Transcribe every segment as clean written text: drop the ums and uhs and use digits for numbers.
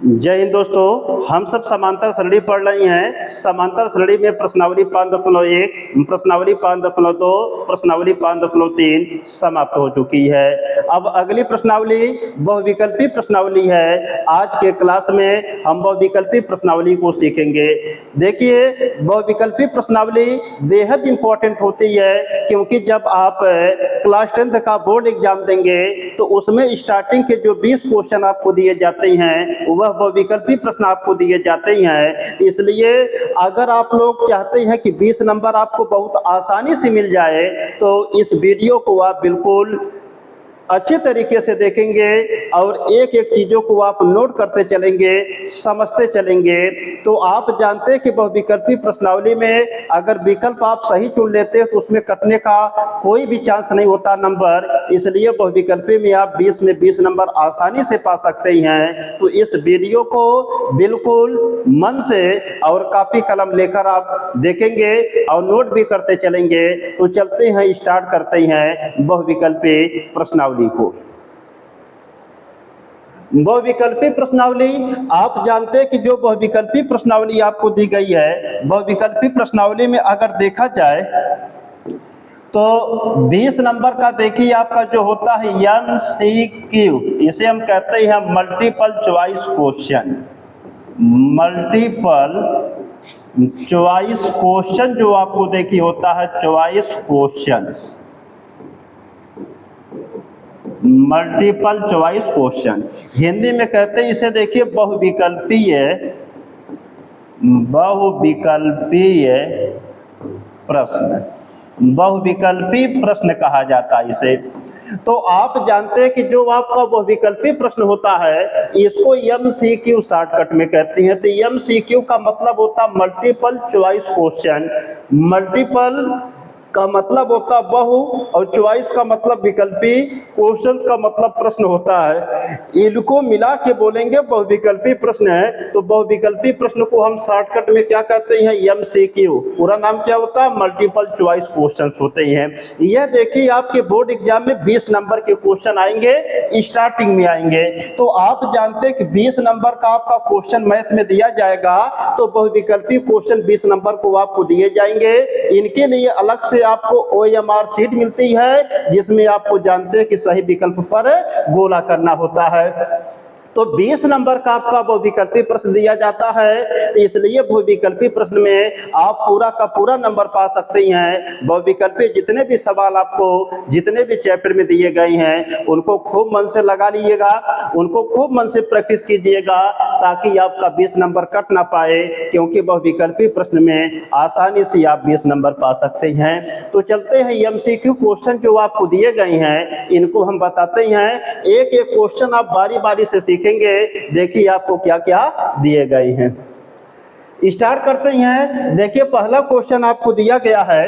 जय हिंद दोस्तों, हम सब समांतर श्रेणी पढ़ रही हैं। समांतर श्रेणी में प्रश्नावली 5.1, प्रश्नावली 5.2, प्रश्नावली 5.3 समाप्त हो चुकी है। अब अगली प्रश्नावली बहुविकल्पी प्रश्नावली है। आज के क्लास में हम बहुविकल्पी प्रश्नावली को सीखेंगे। देखिए, बहुविकल्पी प्रश्नावली बेहद इंपॉर्टेंट होती है, क्योंकि जब आप क्लास 10 का बोर्ड एग्जाम देंगे तो उसमें स्टार्टिंग के जो 20 क्वेश्चन आपको दिए जाते हैं वह बहुविकल्पी प्रश्न आपको दिए जाते हैं। इसलिए अगर आप लोग चाहते हैं कि 20 नंबर आपको बहुत आसानी से मिल जाए तो इस वीडियो को आप बिल्कुल अच्छे तरीके से देखेंगे और एक एक चीज़ों को आप नोट करते चलेंगे, समझते चलेंगे। तो आप जानते हैं कि बहुविकल्पी प्रश्नावली में अगर विकल्प आप सही चुन लेते हैं तो उसमें कटने का कोई भी चांस नहीं होता नंबर। इसलिए बहुविकल्पी में आप 20 में 20 नंबर आसानी से पा सकते हैं। तो इस वीडियो को बिल्कुल मन से और कापी कलम लेकर आप देखेंगे और नोट भी करते चलेंगे। तो चलते हैं, स्टार्ट करते हैं बहुविकल्पी प्रश्नावली को। बहुविकल्पी प्रश्नावली, आप जानते हैं कि जो बहुविकल्पी प्रश्नावली आपको दी गई है, बहुविकल्पी प्रश्नावली में अगर देखा जाए तो 20 नंबर का देखिए आपका जो होता है MCQ, इसे हम कहते हैं multiple choice question. Multiple choice question जो आपको देखिए होता है choice questions, multiple choice question. Hindi में कहते हैं इसे देखिए बहुविकल्पीय प्रश्न, बहुविकल्पी प्रश्न कहा जाता है इसे। तो आप जानते हैं कि जो आपका बहुविकल्पी प्रश्न होता है इसको MCQ शॉर्टकट में कहते हैं। तो MCQ का मतलब होता है मल्टीपल चॉइस क्वेश्चन। मल्टीपल का मतलब होता बहु और चॉइस का मतलब विकल्पी, क्वेश्चंस का मतलब प्रश्न होता है। इनको मिला के बोलेंगे बहुविकल्पी प्रश्न है। तो बहुविकल्पी प्रश्न को हम शॉर्टकट में क्या कहते हैं MCQ। पूरा नाम क्या होता है? मल्टीपल चॉइस क्वेश्चन होते हैं। यह देखिए आपके बोर्ड एग्जाम में 20 नंबर के क्वेश्चन आएंगे, स्टार्टिंग में आएंगे। तो आप जानते हैं कि 20 नंबर का आपका क्वेश्चन मैथ में दिया जाएगा तो बहुविकल्पी क्वेश्चन 20 नंबर को आपको दिए जाएंगे। इनके लिए अलग से आपको OMR शीट मिलती है जिसमें आपको जानते हैं कि सही विकल्प पर गोला करना होता है। तो 20 नंबर का आपका बहुविकल्पी प्रश्न दिया जाता है, तो इसलिए बहुविकल्पी प्रश्न में आप पूरा का पूरा नंबर पा सकते हैं। बहुविकल्पी जितने भी सवाल आपको जितने भी चैप्टर में दिए गए हैं उनको खूब मन से लगा लीजिएगा, उनको खूब मन से प्रैक्टिस कीजिएगा ताकि आपका 20 नंबर कट ना पाए, क्योंकि बहुविकल्पी प्रश्न में आसानी से आप 20 नंबर पा सकते हैं। तो चलते हैं MCQ क्वेश्चन जो आपको दिए गए हैं इनको हम बताते हैं। एक एक क्वेश्चन आप बारी बारी से सीखेंगे। देखिए आपको क्या क्या दिए गए हैं। स्टार्ट करते हैं। देखिए पहला क्वेश्चन आपको दिया गया है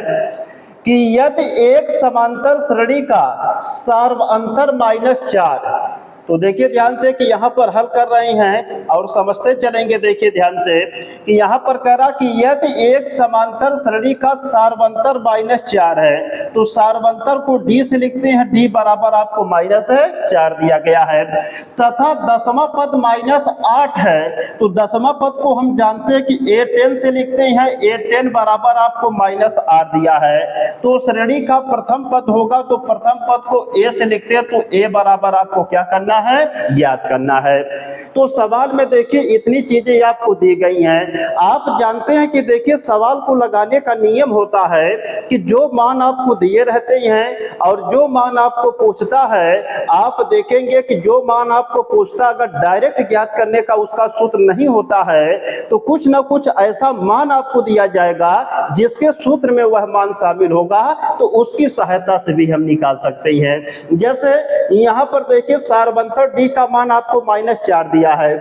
कि यदि एक समांतर श्रेणी का सर्वांतर -4, तो देखिए ध्यान से कि यहाँ पर हल कर रहे हैं और समझते चलेंगे। देखिए ध्यान से कि यहाँ पर कह रहा कि यदि एक समांतर श्रेणी का सार्वंतर -4 है तो सार्वंतर को D से लिखते हैं, D बराबर आपको -4 दिया गया है, तथा दसवां पद -8 है। तो दसवां पद को हम जानते हैं कि A10 से लिखते हैं, A10 बराबर आपको -8 दिया है। तो श्रेणी का प्रथम पद होगा तो प्रथम पद को A से लिखते हैं, तो A बराबर आपको क्या करना है? ज्ञात करना है। तो सवाल में देखिए इतनी चीजें आपको दी गई हैं। आप जानते हैं कि देखिए सवाल को लगाने का नियम होता है कि जो मान आपको दिए रहते हैं और जो मान आपको पूछता है, आप देखेंगे कि जो मान आपको पूछता अगर डायरेक्ट ज्ञात करने का उसका सूत्र नहीं होता है तो कुछ ना कुछ ऐसा मान आपको दिया जाएगा जिसके सूत्र में वह मान शामिल होगा, तो उसकी सहायता से भी हम निकाल सकते हैं। जैसे यहाँ पर देखिए सार्वंतर D का मान आपको -4 दिया है।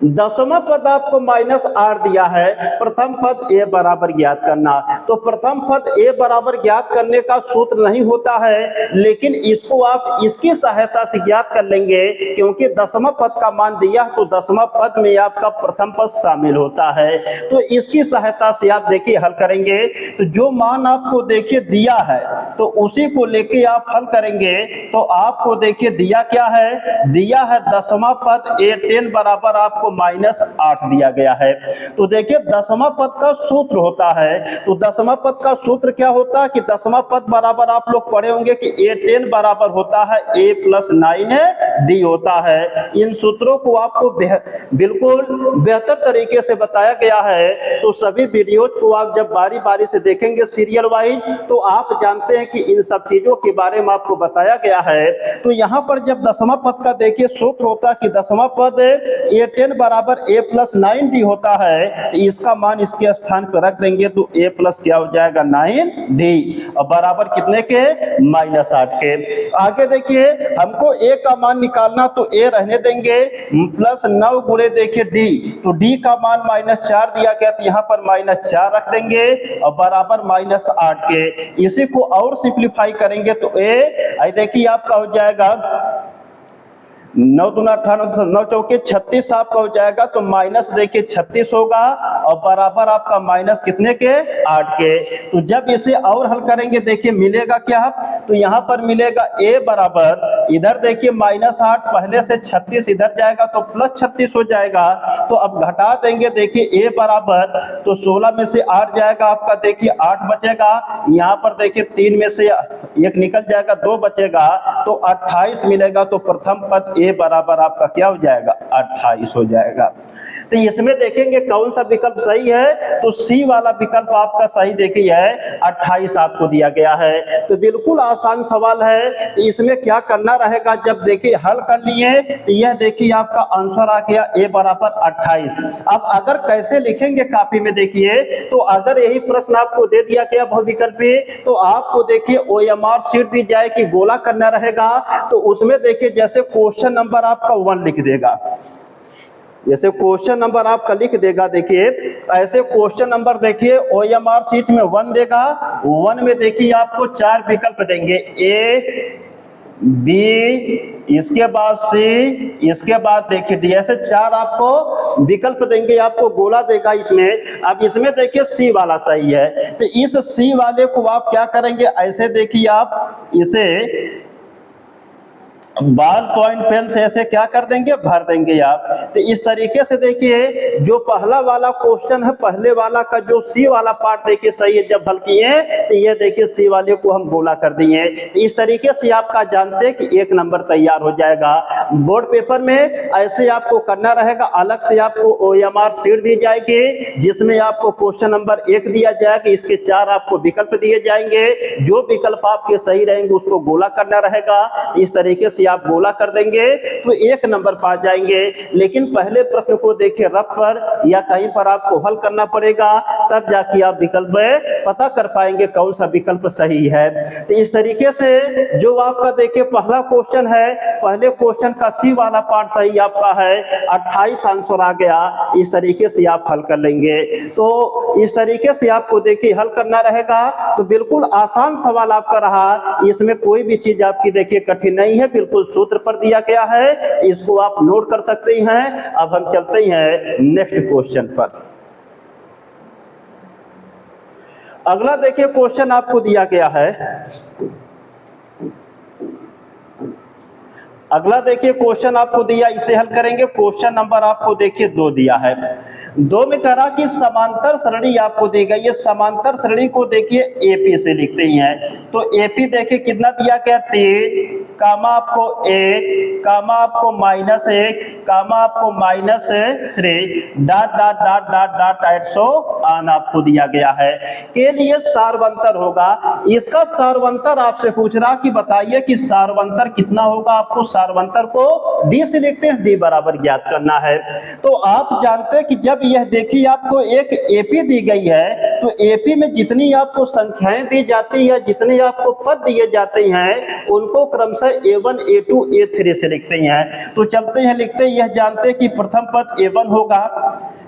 दसवां पद आपको -8 दिया है, प्रथम पद ए बराबर ज्ञात करना। तो प्रथम पद ए बराबर ज्ञात करने का सूत्र नहीं होता है, लेकिन इसको आप इसकी सहायता से ज्ञात कर लेंगे, क्योंकि दसवां पद का मान दिया तो दसवां पद में आपका प्रथम पद शामिल होता है। तो इसकी सहायता से आप देखिए हल करेंगे, तो जो मान आपको देखिए दिया है तो उसी को लेके आप हल करेंगे। तो आपको देखिए दिया क्या है, दिया है दसवां पद a10 बराबर आपको -8 दिया गया है। तो देखिए दसवां पद का सूत्र होता है, तो दसवां पद का सूत्र क्या होता है कि दसवां पद बराबर आप लोग पढ़े होंगे कि a10 बराबर होता है a + 9d होता है। इन सूत्रों को आपको बिल्कुल बेहतर तरीके से बताया गया है, तो सभी वीडियोज को आप जब बारी बारी से देखेंगे सीरियल वाइज, तो आप जानते हैं कि इन सब चीजों के बारे में आपको बताया गया है। तो यहाँ पर जब दसवां पद का देखिए सूत्र होता है कि दसवां पद a10 बराबर a + 9d होता है, तो इसका मान इसके स्थान पर रख देंगे, तो a प्लस क्या हो जाएगा 9d और बराबर कितने के -8 के। आगे देखिए हमको a का मान निकालना, तो a रहने देंगे +9 गुणे देखिए d, तो d का मान -4 दिया गया, तो यहाँ पर -4 रख देंगे और बराबर -8 के। इसी को और सिंप्लीफाई करेंगे तो a देखिए आपका हो जाएगा 9 दूना 18, 9 चौके 36 आपका हो जाएगा, तो माइनस देखिए 36 होगा और बराबर आपका माइनस कितने के 8 के। तो जब इसे और हल करेंगे देखिए मिलेगा क्या, तो यहाँ पर मिलेगा a बराबर इधर देखिए -8 पहले से 36 इधर जाएगा तो +36 हो जाएगा। तो अब घटा देंगे देखिए a बराबर, तो 16 में से 8 जाएगा आपका देखिए 8 बचेगा, यहाँ पर देखिए 3 में से 1 निकल जाएगा 2 बचेगा, तो 28 मिलेगा। तो प्रथम पद ए बराबर आपका क्या हो जाएगा 28 हो जाएगा। तो इसमें देखेंगे कौन सा विकल्प सही है, तो सी वाला विकल्प आपका सही देखिए है, 28 आपको दिया गया है। तो बिल्कुल आसान सवाल है। इसमें क्या करना रहेगा, जब देखिए हल कर लिए तो यह देखिए आपका आंसर आ गया ए बराबर 28। अब अगर कैसे लिखेंगे कॉपी में देखिए, तो अगर यही प्रश्न आपको दे दिया गया बहुविकल्पी, तो आपको देखिए OMR शीट दी जाए कि गोला करना रहेगा, तो उसमें देखिए जैसे क्वेश्चन नंबर आपका 1 लिख देगा, जैसे क्वेश्चन नंबर आपका लिख देगा, देखिए ऐसे क्वेश्चन नंबर देखिए OMR शीट में 1 देगा, 1 में देखिए आपको 4 विकल्प देंगे, A B इसके बाद C इसके बाद देखिए D, ऐसे 4 आपको विकल्प देंगे, आपको गोला देगा इसमें। अब इसमें देखिए C वाला सही है, तो इस C वाले को आप क्या करेंगे, ऐसे देखिए आप इसे बॉल पॉइंट पेन से ऐसे क्या कर देंगे, भर देंगे आप। तो इस तरीके से देखिए जो पहला वाला क्वेश्चन है, पहले वाला का जो सी वाला पार्ट देखिए सही है, जब हल किए तो ये देखिए सी वाले को हम गोला कर दिए। तो इस तरीके से आपका जानते हैं कि 1 नंबर तैयार हो जाएगा। बोर्ड पेपर में ऐसे आपको करना रहेगा, अलग से आपको OMR शीट दी जाएगी, जिसमें आपको क्वेश्चन नंबर 1 दिया जाएगा, इसके 4 आपको विकल्प दिए जाएंगे, जो विकल्प आपके सही रहेंगे उसको गोला करना रहेगा। इस तरीके से आप गोला कर देंगे तो 1 नंबर पा जाएंगे। लेकिन पहले प्रश्न को देखिए रफ पर या कहीं पर आपको हल करना पड़ेगा, तब जाके आप विकल्प पता कर पाएंगे कौन सा विकल्प सही है। तो इस तरीके से जो आपका देखिए पहला क्वेश्चन है, पहले क्वेश्चन का सी वाला पार्ट सही आपका है, 28 आंसर आ गया। इस तरीके से आप हल कर लेंगे। तो इस तरीके से आपको देखिए हल करना रहेगा। तो बिल्कुल आसान सवाल आपका रहा, इसमें कोई भी चीज आपकी देखिए कठिन नहीं है, बिल्कुल सूत्र पर दिया गया है, इसको आप नोट कर सकते हैं। अब हम चलते हैं नेक्स्ट क्वेश्चन पर। अगला देखिए क्वेश्चन आपको दिया गया है, अगला देखिए क्वेश्चन आपको दिया, इसे हल करेंगे। क्वेश्चन नंबर आपको देखिए 2 दिया है। 2 में कह रहा कि समांतर श्रेणी आपको दी गई है, समांतर श्रेणी को देखिए AP से लिखते हैं। तो AP देखिए कितना दिया गया 3, कामा आपको 1, कामा आपको -1, कामा आपको -3, dot dot dot dot dot and so on आपको दिया गया है। के लिए सारवंतर होगा, इसका सारवंतर आपसे पूछ रहा कि बताइए कि सारवंतर कितना होगा। आपको सारवंतर को D से लिखते हैं, D बराबर ज्ञात करना है। तो आप जानते हैं कि जब यह देखिए आपको एक AP दी गई है, तो AP में जितनी आपको संख्याएं दी जाती है, जितने आपको पद दिए जाते हैं, उनको क्रमशः A1 A2 A3 से लिखते हैं। तो चलते हैं लिखते हैं यह जानते कि प्रथम पद A1 होगा,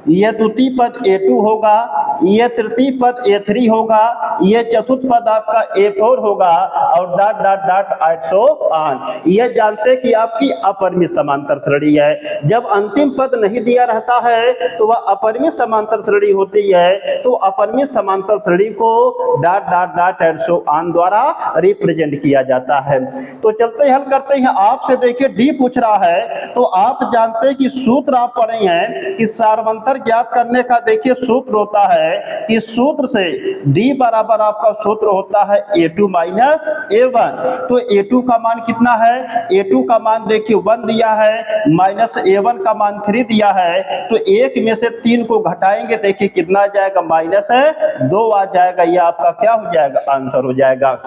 यह द्वितीय पद A2 होगा, यह तृतीय पद A3 होगा, यह चतुर्थ पद आपका A4 होगा और dot dot dot and so on. यह जानते कि आपकी अपरिमित समांतर श्रेणी है। जब अंतिम पद नहीं दिया रहता है तो वह अपरिमित समांतर श्रेणी होती है। तो अपरिमित समांतर श्रेणी co dot dot dot and so on द्वारा रिप्रेजेंट किया जाता है। तो चलते हल करते हैं। आपसे देखिए डी पूछ रहा है, तो आप जानते हैं कि सूत्र आप पढ़े हैं कि सार्वंतर ज्ञात करने का देखिए सूत्र होता है कि सूत्र से डी बराबर आपका सूत्र होता है A2 माइनस A1। तो A2 का मान कितना है, A2 का मान देखिए 1 दिया है, माइनस A1 का मान 3 दिया है। तो एक में से 3 को घटाएंगे, देखिए कितना आ जाएगा, माइनस 2 आ जाएगा। ये आपका क्या हो जाएगा, आंसर हो जाएगा।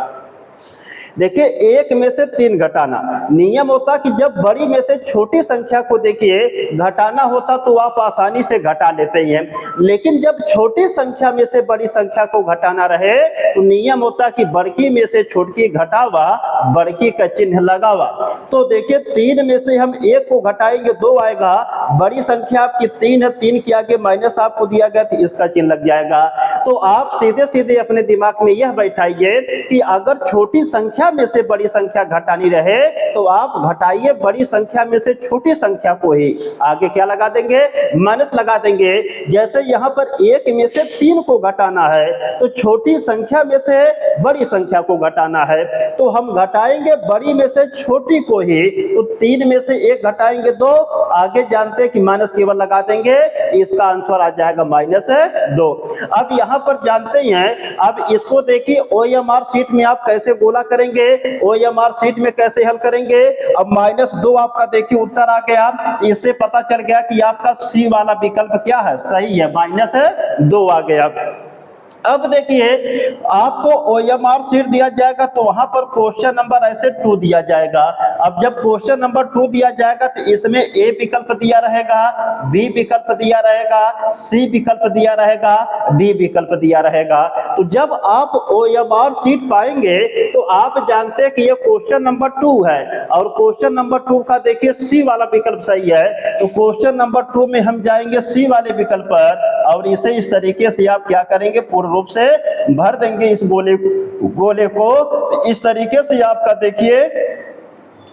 देखिए एक में से 3 घटाना, नियम होता कि जब बड़ी में से छोटी संख्या को देखिए घटाना होता तो आप आसानी से घटा लेते हैं, लेकिन जब छोटी संख्या में से बड़ी संख्या को घटाना रहे तो नियम होता कि बड़की में से छोटकी घटावा, बड़की का चिन्ह लगावा। तो देखिए 3 में से हम 1 को घटाएंगे 2 आएगा, बड़ी संख्या आपकी 3 है, 3 के आगे माइनस आपको दिया गया तो इसका चिन्ह लग जाएगा। तो आप सीधे सीधे अपने दिमाग में यह बैठाइए कि अगर छोटी संख्या में से बड़ी संख्या घटानी रहे तो आप घटाइए बड़ी संख्या में से छोटी संख्या को ही, आगे क्या लगा देंगे, माइनस लगा देंगे। जैसे यहाँ पर 1 में से 3 को घटाना है तो छोटी संख्या में से बड़ी संख्या को घटाना है, तो हम घटाएंगे बड़ी में से छोटी को ही। तो 3 में से 1 घटाएंगे 2, आगे जानते हैं कि माइनस केवल लगा देंगे, इसका आंसर आ जाएगा -2। अब यहाँ पर जानते हैं, अब इसको देखिए OMR शीट में आप कैसे गोला करेंगे, OMR शीट में कैसे हल करेंगे। अब -2 आपका देखिए उत्तर आ गया, इससे पता चल गया कि आपका सी वाला विकल्प क्या है, सही है, -2 आ गया। अब देखिए आपको OMR शीट दिया जाएगा तो वहां पर क्वेश्चन नंबर ऐसे 2 दिया जाएगा। अब जब क्वेश्चन नंबर 2 दिया जाएगा तो इसमें A विकल्प दिया रहेगा, B विकल्प दिया रहेगा, C विकल्प दिया रहेगा, D विकल्प दिया रहेगा। तो जब आप OMR शीट पाएंगे तो आप जानते हैं कि ये क्वेश्चन नंबर 2 है और क्वेश्चन नंबर 2 का देखिए C वाला विकल्प सही है। तो क्वेश्चन नंबर 2 में हम जाएंगे C वाले विकल्प पर और इसे इस तरीके से आप क्या करेंगे, पूर्ण रूप से भर देंगे इस गोले को। इस तरीके से आपका देखिए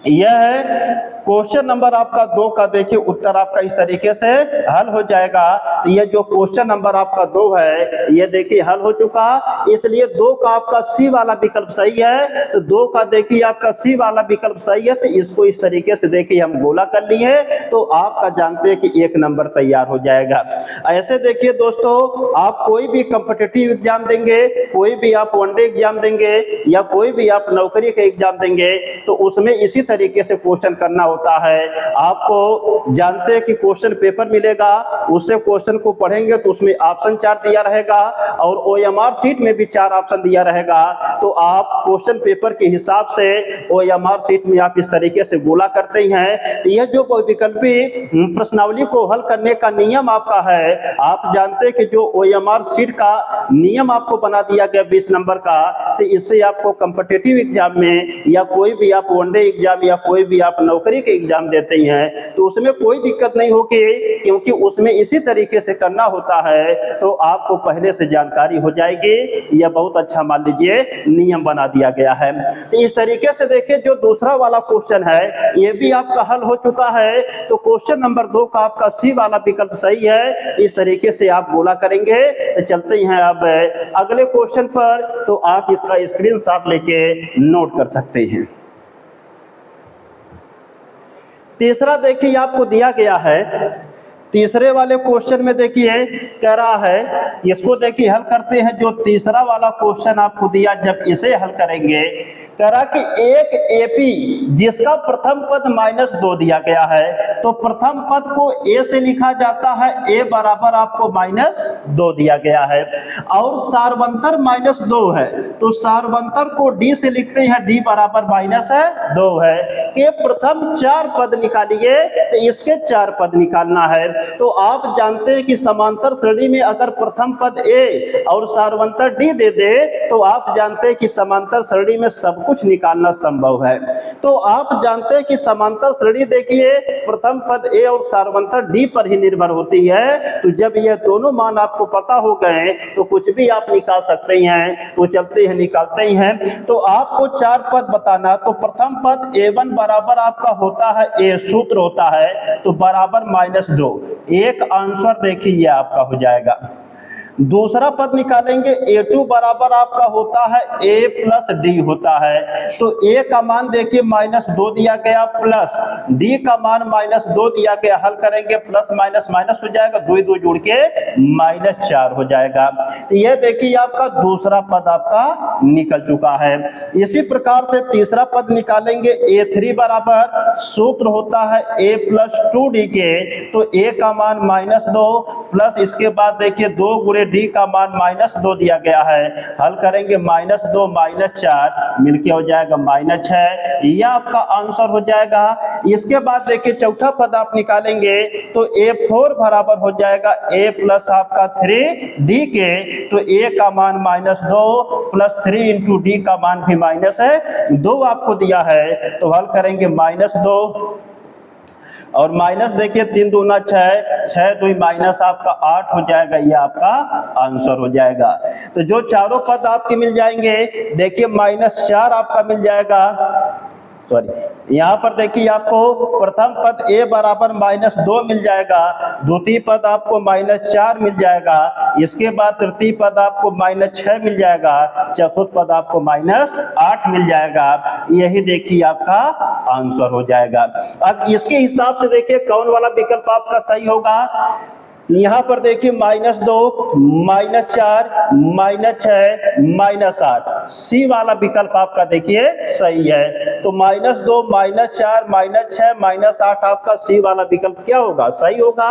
यह है क्वेश्चन नंबर आपका 2 का देखिए उत्तर आपका इस तरीके से हल हो जाएगा। तो ये जो क्वेश्चन नंबर आपका 2 है ये देखिए हल हो चुका, इसलिए 2 का आपका सी वाला विकल्प सही है। तो 2 का देखिए आपका सी वाला विकल्प सही है, तो इसको इस तरीके से देखिए हम गोला कर लिए, तो आपका जानते हैं कि 1 नंबर तैयार हो जाएगा। ऐसे देखिए दोस्तों, आप कोई भी कॉम्पिटिटिव एग्जाम देंगे, कोई भी आप वनडे एग्जाम देंगे या कोई भी आप नौकरी का एग्जाम देंगे तो उसमें इसी तरीके से क्वेश्चन करना होता है। आपको जानते हैं कि क्वेश्चन पेपर मिलेगा, उससे क्वेश्चन को पढ़ेंगे तो उसमें ऑप्शन 4 दिया रहेगा और OMR शीट में भी 4 ऑप्शन दिया रहेगा। तो आप क्वेश्चन पेपर के हिसाब से OMR शीट में आप इस तरीके से गोला करते हैं। यह जो विकल्पी प्रश्नावली को हल करने का नियम आपका है, आप जानते हैं कि जो OMR शीट का नियम आपको बना दिया गया 20 नंबर का, तो इससे आपको कॉम्पिटिटिव एग्जाम में या कोई भी आप वनडे एग्जाम या कोई भी आप नौकरी के एग्जाम देते हैं तो उसमें कोई दिक्कत नहीं होगी, क्योंकि उसमें इसी तरीके से करना होता है। तो आपको पहले से जानकारी हो जाएगी। यह बहुत अच्छा मान लीजिए नियम बना दिया गया है। तो इस तरीके से देखिए जो दूसरा वाला क्वेश्चन है ये भी आपका हल हो चुका है। तो क्वेश्चन नंबर 2 का आपका सी वाला विकल्प सही है, इस तरीके से आप गोला करेंगे। तो चलते हैं अब अगले क्वेश्चन पर, तो आप इसका स्क्रीनशॉट लेके नोट कर सकते हैं। तीसरा देखिए आपको दिया गया है, तीसरे वाले क्वेश्चन में देखिए कह रहा है, इसको देखिए हल करते हैं। जो तीसरा वाला क्वेश्चन आपको दिया, जब इसे हल करेंगे, कह रहा कि एक AP जिसका प्रथम पद -2 दिया गया है, तो प्रथम पद को A से लिखा जाता है, A बराबर आपको -2 दिया गया है और सार्वंतर -2 है, तो सार्वंतर को D से लिखते हैं, D बराबर -2 है। के प्रथम 4 पद निकालिए, तो इसके 4 पद निकालना है। तो आप जानते हैं कि समांतर श्रेणी में अगर प्रथम पद ए और सारवंतर डी दे दे तो आप जानते हैं कि समांतर श्रेणी में सब कुछ निकालना संभव है। तो आप जानते हैं कि समांतर श्रेणी देखिए प्रथम पद ए और सारवंतर डी पर ही निर्भर होती है। तो जब ये दोनों मान आपको पता हो गए तो कुछ भी आप निकाल सकते हैं। तो चलते हैं निकालते ही हैं। तो आपको चार पद बताना, तो प्रथम पद a1 बराबर आपका होता है a, सूत्र होता है तो बराबर -2, एक आंसर देखिए आपका हो जाएगा। दूसरा पद निकालेंगे a2 बराबर आपका होता है a प्लस डी होता है। तो a का मान देखिए -2 दिया गया प्लस d का मान -2 दिया गया, हल करेंगे प्लस माइनस माइनस हो जाएगा, 2 2 जुड़ के -4 हो जाएगा। तो यह देखिए आपका दूसरा पद आपका निकल चुका है। इसी प्रकार से तीसरा पद निकालेंगे a3 बराबर सूत्र होता है a प्लस 2d के, तो a का मान -2 प्लस इसके बाद देखिए 2 गुणे डी का मान -2 दिया गया है, हल करेंगे -2 -4 मिलके हो जाएगा -6, यह आपका आंसर हो जाएगा। इसके बाद देखिए चौथा पद आप निकालेंगे तो a4 बराबर हो जाएगा a प्लस आपका 3d के, तो a का मान -2 प्लस 3 इंटू डी का मान भी -2 आपको दिया है, तो हल करेंगे -2 और माइनस देखिए 3 दूना 6, 6 2 माइनस आपका 8 हो जाएगा, ये आपका आंसर हो जाएगा। तो जो चारों पद आपके मिल जाएंगे देखिए -4 आपका मिल जाएगा, सॉरी यहाँ पर देखिए आपको प्रथम पद a बराबर -2 मिल जाएगा, द्वितीय पद आपको -4 मिल जाएगा, इसके बाद तृतीय पद आपको -6 मिल जाएगा, चतुर्थ पद आपको -8 मिल जाएगा। यही देखिए आपका आंसर हो जाएगा। अब इसके हिसाब से देखिए कौन वाला विकल्प आपका सही होगा। यहाँ पर देखिए -2 -4 -6 -8, सी वाला विकल्प आपका देखिए सही है। तो -2 -4 -6 -8 आपका सी वाला विकल्प क्या होगा, सही होगा।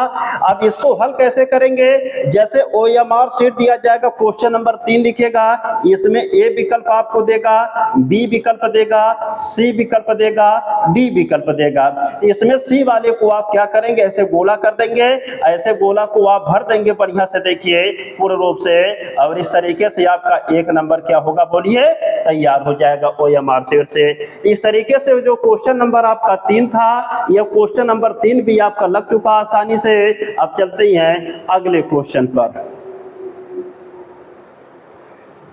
अब इसको हल कैसे करेंगे, जैसे OMR शीट दिया जाएगा, क्वेश्चन नंबर 3 लिखेगा, इसमें ए विकल्प आपको देगा, बी विकल्प देगा, सी विकल्प देगा, डी विकल्प देगा। इसमें सी वाले को आप क्या करेंगे, ऐसे गोला कर देंगे, ऐसे गोला को आप भर देंगे बढ़िया से देखिए पूर्ण रूप से, और इस तरीके से आपका 1 नंबर क्या होगा बोलिए, तैयार हो जाएगा OMR शीट से। इस तरीके से जो क्वेश्चन नंबर आपका 3 था, यह क्वेश्चन नंबर 3 भी आपका लग चुका आसानी से। अब चलते हैं अगले क्वेश्चन पर।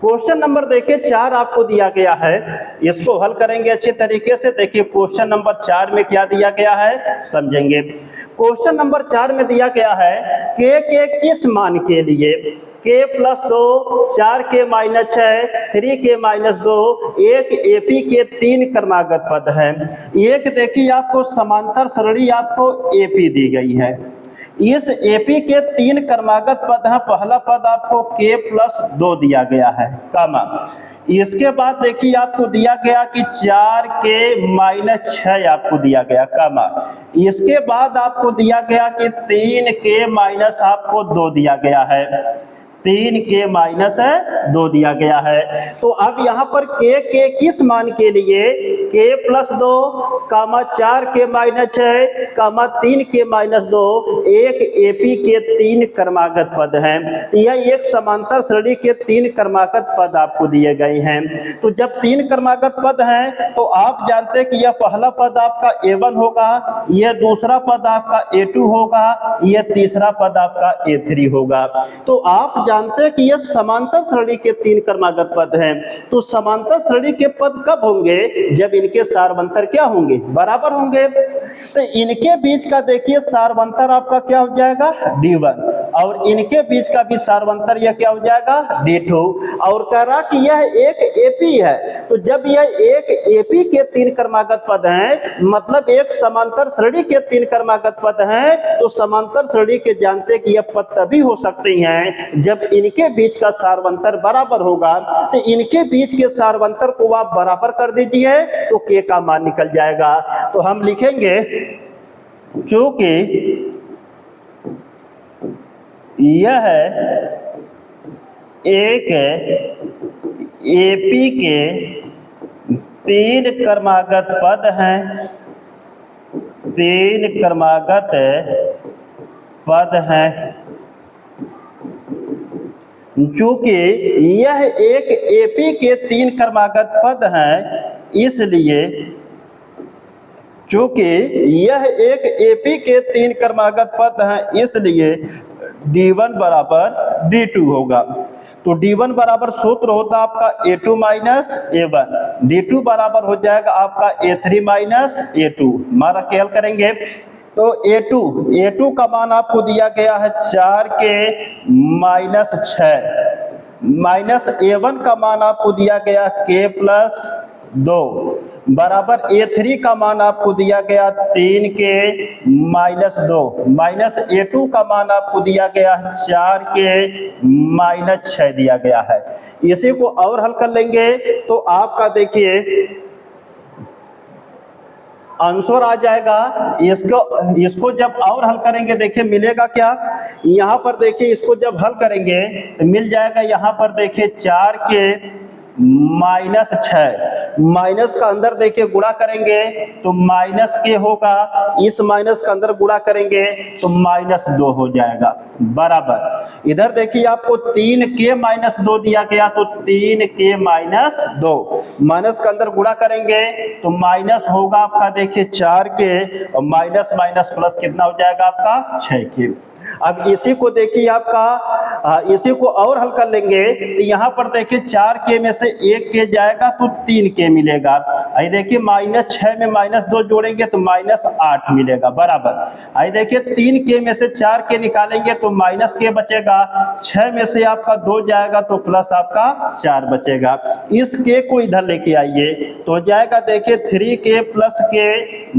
क्वेश्चन नंबर देखिए 4 आपको दिया गया है, इसको हल करेंगे अच्छे तरीके से। देखिए क्वेश्चन नंबर 4 में क्या दिया गया है समझेंगे। क्वेश्चन नंबर 4 में दिया गया है k के किस मान के लिए k + 2 4 के -6 3 के -2 एक AP के 3 क्रमागत पद है। एक देखिए आपको समांतर श्रेणी आपको AP दी गई है, इस AP के 3 क्रमागत पद है। पहला पद आपको k + 2 दिया गया है, कामा, इसके बाद देखिए आपको दिया गया कि 4 के -6 आपको दिया गया, कामा, इसके बाद आपको दिया गया कि 3 के आपको 2 दिया गया है, 3 के -2 दिया गया है। तो अब यहाँ पर k के किस मान के लिए k + 2, 4 के -6, 3 के -2 एक AP के 3 क्रमागत पद हैं। यह एक समांतर श्रेणी के 3 क्रमागत पद आपको दिए गए हैं। तो जब 3 क्रमागत पद हैं तो आप जानते हैं कि यह पहला पद आपका A1 होगा, यह दूसरा पद आपका A2 होगा, यह तीसरा पद आपका A3 होगा। तो आप जानते हैं कि यह समांतर श्रेणी के 3 क्रमागत पद हैं। तो समांतर श्रेणी के पद कब होंगे, जब इनके सारवंतर क्या होंगे, बराबर होंगे। तो इनके बीच का देखिए सारवंतर आपका क्या हो जाएगा, D1, और इनके बीच का भी सारवंतर यह क्या हो जाएगा, D2। और कह रहा कि यह एक AP है, तो जब यह एक AP के 3 क्रमागत पद हैं, मतलब एक समांतर श्रेणी के 3 क्रमागत पद हैं, तो समांतर श्रेणी के जानते कि यह पद तभी हो सकते हैं जब इनके बीच का सारवंतर बराबर होगा। तो इनके बीच के सारवंतर को आप बराबर कर दीजिए तो k का मान निकल जाएगा। तो हम लिखेंगे चूंकि यह एक AP के 3 क्रमागत पद हैं, 3 क्रमागत पद हैं। चूंकि यह एक एपी के 3 क्रमागत पद हैं, इसलिए चूंकि यह एक एपी के 3 क्रमागत पद हैं, इसलिए D1 बराबर D2 होगा। तो D1 बराबर सूत्र होता आपका A2 माइनस A1, D2 बराबर हो जाएगा आपका A3 माइनस A2। मारा के हल करेंगे तो A2 का मान आपको दिया गया है 4 के माइनस 6, माइनस A1 का मान आपको दिया गया K प्लस 2 बराबर A3 का मान आपको दिया गया 3 के माइनस 2, माइनस A2 का मान आपको दिया गया 4 के माइनस 6 दिया गया है। इसी को और हल कर लेंगे तो आपका देखिए आंसर आ जाएगा। इसको जब और हल करेंगे देखिए मिलेगा क्या, यहाँ पर देखिए इसको जब हल करेंगे तो मिल जाएगा, यहाँ पर देखिए 4 के माइनस 6, माइनस का अंदर देखिए गुणा करेंगे तो माइनस के होगा, इस माइनस का अंदर गुणा करेंगे तो माइनस 2 हो जाएगा बराबर। इधर देखिए आपको 3 के माइनस 2 दिया गया तो 3 के माइनस 2, माइनस का अंदर गुणा करेंगे तो माइनस होगा आपका देखिए 4 के और माइनस माइनस प्लस कितना हो जाएगा आपका 6 के। अब इसी को देखिए आपका इसी को और हल कर लेंगे तो यहाँ पर देखिए 4 के में से 1 के जाएगा तो 3 के मिलेगा। आई देखिए माइनस 6 में माइनस 2 जोड़ेंगे तो माइनस 8 मिलेगा बराबर। आई देखिए 3 के में से 4 के निकालेंगे तो माइनस के बचेगा, 6 में से आपका 2 जाएगा तो प्लस आपका 4 बचेगा। इस के को इधर लेके आइए तो जाएगा देखिए 3 के प्लस के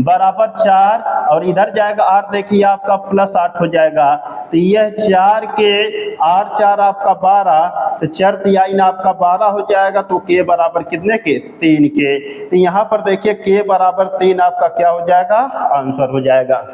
बराबर 4 और इधर जाएगा 8, देखिए आपका प्लस 8 हो जाएगा। तो यह 4 के 8 4 आपका 12, तो 4 तिहाई आपका 12 हो जाएगा। तो के बराबर कितने के 3 के। तो यहाँ पर देखिए के बराबर 3 आपका क्या हो जाएगा आंसर हो जाएगा।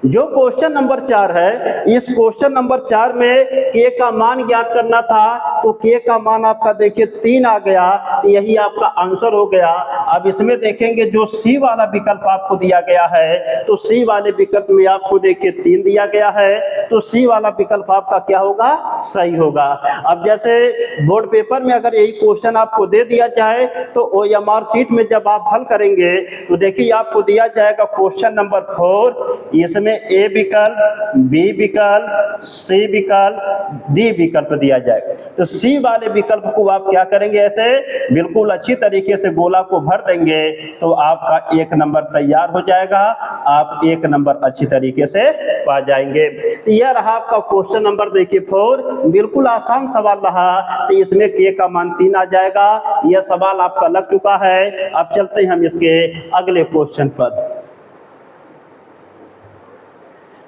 जो क्वेश्चन नंबर 4 है, इस क्वेश्चन नंबर 4 में के का मान ज्ञात करना था तो के का मान आपका देखिए 3 आ गया, यही आपका आंसर हो गया। अब इसमें देखेंगे जो सी वाला विकल्प आपको दिया गया है तो सी वाले विकल्प में आपको देखिए 3 दिया गया है, तो सी वाला विकल्प आपका क्या होगा सही होगा। अब जैसे बोर्ड पेपर में अगर यही क्वेश्चन आपको दे दिया जाए तो OMR शीट में जब आप हल करेंगे तो देखिए आपको दिया जाएगा क्वेश्चन नंबर 4, इसमें ए विकल्प, बी विकल्प, सी विकल्प, डी विकल्प दिया जाएगा। तो सी वाले विकल्प को आप क्या करेंगे, ऐसे बिल्कुल अच्छी तरीके से गोला को भर देंगे तो आपका 1 नंबर तैयार हो जाएगा, आप 1 नंबर अच्छी तरीके से पा जाएंगे। तो यह रहा आपका क्वेश्चन नंबर देखिए 4, बिल्कुल आसान सवाल रहा। तो इसमें के का मान 3 आ जाएगा। यह सवाल आपका लग चुका है। अब चलते हैं हम इसके अगले क्वेश्चन पर।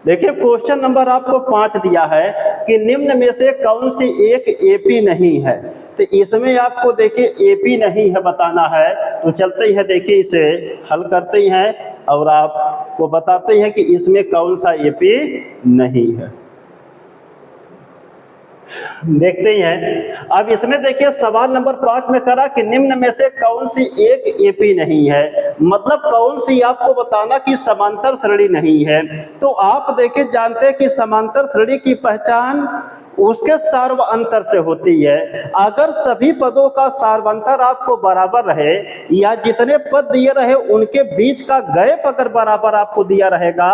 देखिए क्वेश्चन नंबर आपको 5 दिया है कि निम्न में से कौन सी एक एपी नहीं है। तो इसमें आपको देखिए एपी नहीं है बताना है। तो चलते हैं देखिए इसे हल करते हैं और आपको बताते हैं कि इसमें कौन सा एपी नहीं है। देखते हैं। अब इसमें देखिए सवाल नंबर 5 में करा कि निम्न में से कौन सी एक एपी नहीं है, मतलब कौन सी आपको बताना कि समांतर श्रेणी नहीं है। तो आप देखिए जानते हैं कि समांतर श्रेणी की पहचान उसके सार्वअंतर से होती है। अगर सभी पदों का सार्वअंतर आपको बराबर रहे या जितने पद दिए रहे उनके बीच का गैप अगर बराबर आपको दिया रहेगा,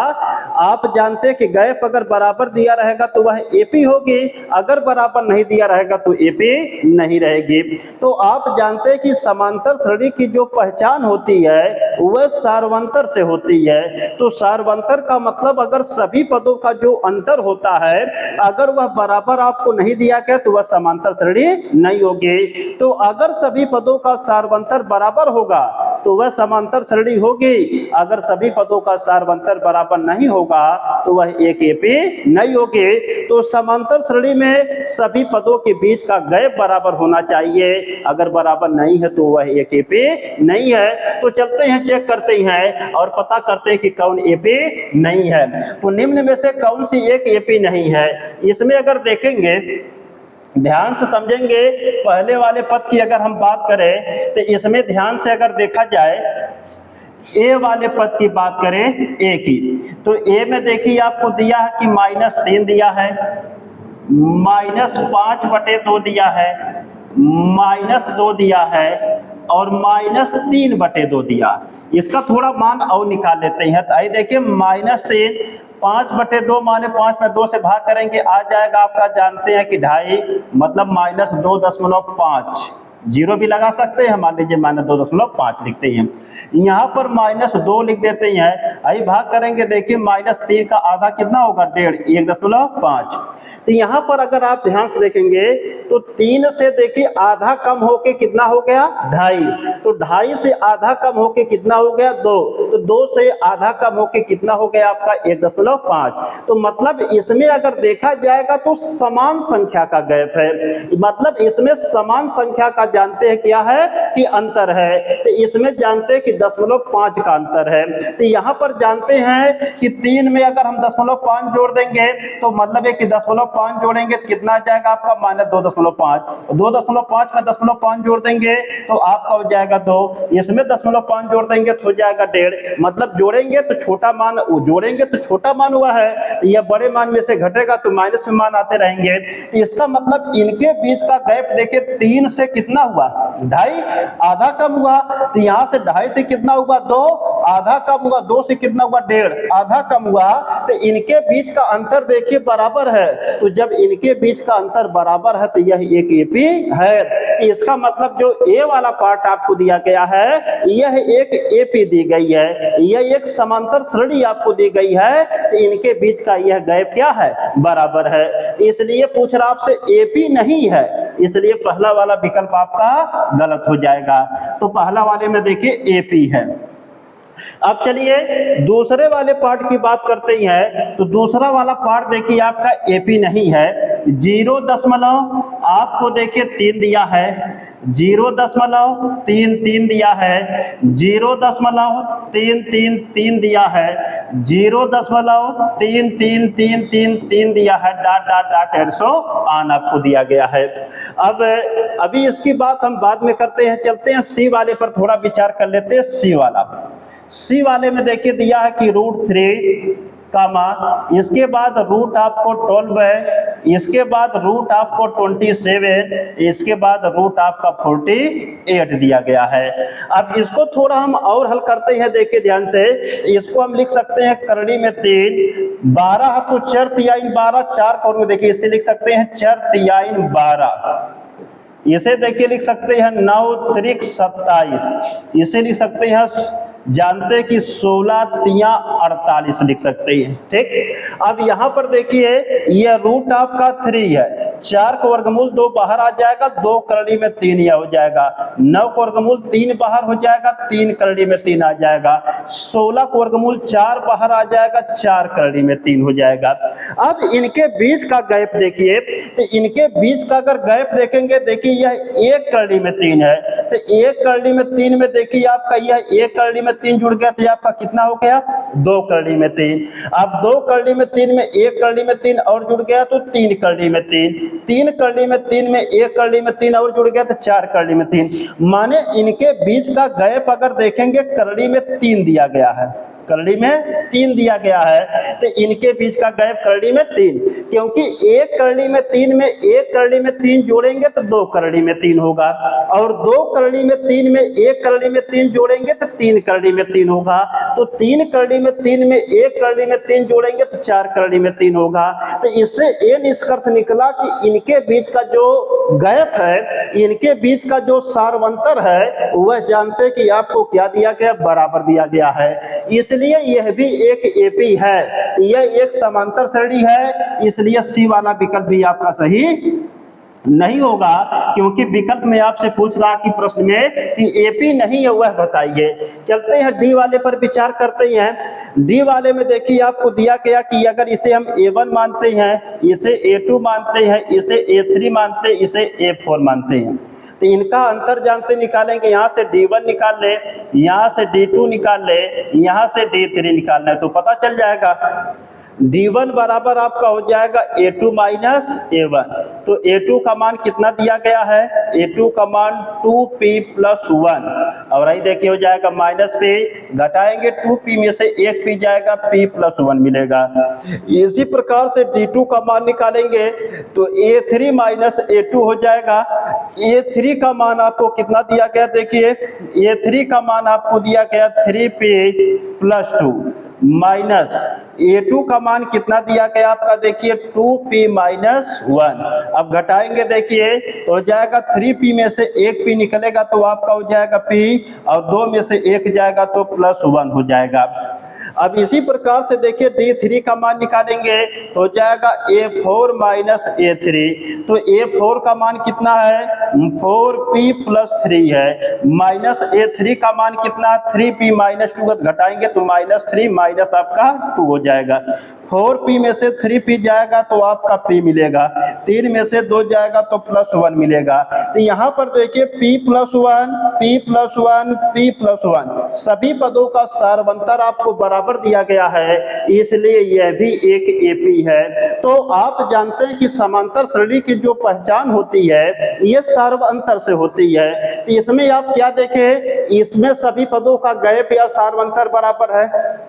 आप जानते हैं कि गैप अगर बराबर दिया रहेगा तो वह एपी होगी, अगर बराबर नहीं दिया रहेगा तो एपी नहीं रहेगी। तो आप जानते हैं कि समांतर श्रेणी की जो पहचान होती है वह सार्वअंतर से होती है। तो सार्वअंतर का मतलब अगर सभी पदों का जो अंतर होता है अगर वह बराबर आपको नहीं दिया गया तो वह समांतर श्रेणी नहीं होगी। तो अगर सभी पदों का सार्वअंतर बराबर होगा तो वह समांतर श्रेणी होगी, अगर सभी पदों का सार्वअंतर बराबर नहीं होगा तो वह एक एपी नहीं होगी। तो समांतर श्रेणी में सभी पदों के बीच का गैप बराबर होना चाहिए, अगर बराबर नहीं है तो वह एक एपी नहीं है। तो चलते हैं चेक करते हैं और पता करते हैं कि कौन एपी नहीं है। तो निम्न में से कौन सी एक एपी नहीं है। इसमें अगर देखेंगे ध्यान से समझेंगे, पहले वाले पद की अगर हम बात करें तो इसमें ध्यान से अगर देखा जाए ए वाले पद की बात करें ए की, तो ए में देखिए आपको दिया है कि -3 दिया है, -5/2 दिया है, -2 दिया है और -3/2 दिया। इसका थोड़ा मान और निकाल लेते हैं। तो आई देखिए -3 5/2 माने 5 में 2 से भाग करेंगे आ जाएगा आपका, जानते हैं कि 2.5 मतलब -2.5, जीरो भी लगा सकते हैं, मान लीजिए -2.5 लिखते हैं। यहाँ पर -2 लिख देते हैं, आई भाग करेंगे देखिए -3 का आधा कितना होगा 1.5, 1.5। तो यहाँ पर अगर आप ध्यान से देखेंगे तो 3 से देखिए आधा कम होके कितना हो गया 2.5, तो 2.5 से आधा कम होके कितना हो गया 2, तो 2 से आधा कम होके कितना हो गया आपका 1.5। तो मतलब इसमें अगर देखा जाएगा तो समान संख्या का गैप है, मतलब इसमें समान संख्या का जानते हैं क्या है कि अंतर है, तो इसमें जानते हैं कि 0.5 का अंतर है। तो यहाँ पर जानते हैं कि 3 में अगर हम 0.5 जोड़ देंगे तो मतलब है कि 0.5 जोड़ेंगे तो कितना आ जाएगा आपका -2.5, 2.5 में 0.5 जोड़ देंगे तो आपका हो जाएगा 2, इसमें 0.5 जोड़ देंगे तो हो जाएगा 1.5, मतलब जोड़ेंगे तो छोटा मान, जोड़ेंगे तो छोटा मान हुआ है, यह बड़े मान में से घटेगा तो माइनस में मान आते रहेंगे। इसका मतलब इनके बीच का गैप देखे 3 से कितना हुआ 2.5, आधा कम हुआ, तो यहाँ से 2.5 से कितना हुआ 2, आधा कम हुआ, 2 से कितना हुआ 1.5, आधा कम हुआ। तो इनके बीच का अंतर देखिए बराबर है, तो जब इनके बीच का अंतर बराबर है तो यह एक एपी है। इसका मतलब जो ए वाला पार्ट आपको दिया गया है यह एक एपी दी गई है, यह एक समांतर श्रेणी आपको दी गई है, तो इनके बीच का यह गैप क्या है बराबर है, इसलिए पूछ रहा आपसे एपी नहीं है, इसलिए पहला वाला विकल्प आपका गलत हो जाएगा। तो पहला वाले में देखिए एपी है। अब चलिए दूसरे वाले पार्ट की बात करते हैं, तो दूसरा वाला पार्ट देखिए आपका एपी नहीं है, 0. आपको देखिए 3 दिया है, 0.33 दिया है, 0.3333 दिया है, 0.3333 दिया है, डॉट एंड सो ऑन आपको दिया गया है। अब अभी इसकी बात हम बाद में करते हैं, चलते हैं सी वाले पर थोड़ा विचार कर लेते हैं। सी वाले में देखिए दिया है कि √3, इसके बाद रूट आपको 12 है, इसके बाद रूट आपको 27, इसके बाद रूट आपका 48 दिया गया है। अब इसको थोड़ा हम और हल करते हैं, देखिए ध्यान से, इसको हम लिख सकते हैं करड़ी में 3, 12 तो 4×3 12, 4 कौड़ में देखिए इसे लिख सकते हैं 4×3 12, इसे देखिए लिख सकते हैं 9×3 27, इसे लिख सकते हैं जानते कि 16×3 48 लिख सकते हैं, ठीक। अब यहाँ पर देखिए यह रूट आपका 3 है, 4 का वर्गमूल 2 बाहर आ जाएगा, 2 करड़ी में 3 यह हो जाएगा, 9 का वर्गमूल 3 बाहर हो जाएगा, 3 करड़ी में 3 आ जाएगा, 16 का वर्गमूल 4 बाहर आ जाएगा, 4 करड़ी में 3 हो जाएगा। अब इनके बीच का गैप देखिए, तो इनके बीच का अगर गैप देखेंगे देखिए यह 1 करड़ी में 3 है, तो 1 करड़ी में 3 में देखिए आपका यह 1 करड़ी में 3 जुड़ गया तो आपका कितना हो गया 2 करड़ी में 3। अब 2 करड़ी में 3 में 1 करड़ी में 3 और जुड़ गया तो 3 करड़ी में 3, 3 करड़ी में 3 में 1 करड़ी में 3 और जुड़ गया तो 4 करड़ी में 3, माने इनके बीच का गैप अगर देखेंगे करड़ी में 3 दिया गया है, करड़ी में 3 दिया गया है, तो इनके बीच का गैप करड़ी में 3, क्योंकि 1 करड़ी में 3 में 1 करड़ी में 3 जोड़ेंगे तो 2 करड़ी में 3 होगा, और 2 करड़ी में 3 में 1 करड़ी में 3 जोड़ेंगे तो 3 करड़ी में 3 होगा, तो 3 करड़ी में 3 में 1 करड़ी में 3 जोड़ेंगे तो 4 करड़ी में 3 होगा। तो इससे ये निष्कर्ष निकला कि इनके बीच का जो गैप है, इनके बीच का जो सारवंतर है, वह जानते कि आपको क्या दिया गया बराबर दिया गया है, इसलिए यह भी एक एपी है, यह एक समांतर श्रेणी है, इसलिए सी वाला विकल्प भी आपका सही नहीं होगा, क्योंकि विकल्प में आपसे पूछ रहा कि प्रश्न में कि एपी नहीं है वह बताइए। चलते हैं डी वाले पर विचार करते हैं। डी वाले में देखिए आपको दिया गया कि अगर इसे हम A1 मानते हैं, इसे A2 मानते हैं, इसे A3 मानते हैं, इसे A4 मानते हैं, तो इनका अंतर जानते निकालेंगे, यहाँ से D1 निकाल ले, यहाँ से D2 निकाल ले, यहाँ से D3 निकालना है तो पता चल जाएगा। D1 बराबर आपका हो जाएगा A2 माइनस A1। तो A2 का मान कितना दिया गया है, A2 का मान 2p प्लस 1, और यही देखिए हो जाएगा माइनस p, घटाएंगे 2p में से 1p जाएगा, p प्लस 1 मिलेगा। इसी प्रकार से D2 का मान निकालेंगे तो A3 माइनस A2 हो जाएगा। A3 का मान आपको कितना दिया गया, देखिए A3 का मान आपको दिया गया 3p प्लस 2 माइनस A2 का मान कितना दिया गया आपका, देखिए 2p माइनस 1। अब घटाएंगे देखिए तो हो जाएगा 3p में से 1p निकलेगा तो आपका हो जाएगा p, और 2 में से 1 जाएगा तो प्लस 1 हो जाएगा। अब इसी प्रकार से देखिए D3 का मान निकालेंगे तो हो जाएगा A4 माइनस A3। तो A4 का मान कितना है, 4p प्लस 3 है, माइनस A3 का मान कितना, 3p माइनस 2, घटाएंगे तो माइनस 3 माइनस आपका 2 हो जाएगा। 4p में से 3p जाएगा तो आपका p मिलेगा, 3 में से 2 जाएगा तो प्लस 1 मिलेगा। तो यहाँ पर देखिए p plus 1, p plus 1, p plus 1, सभी पदों का सारवंतर आपको बराबर दिया गया है, इसलिए यह भी एक एपी है। तो आप जानते हैं कि समांतर श्रेणी की जो पहचान होती है यह सारवंतर से होती है। इसमें आप क्या देखें, इसमें सभी पदों का गैप या सारवंतर बराबर है,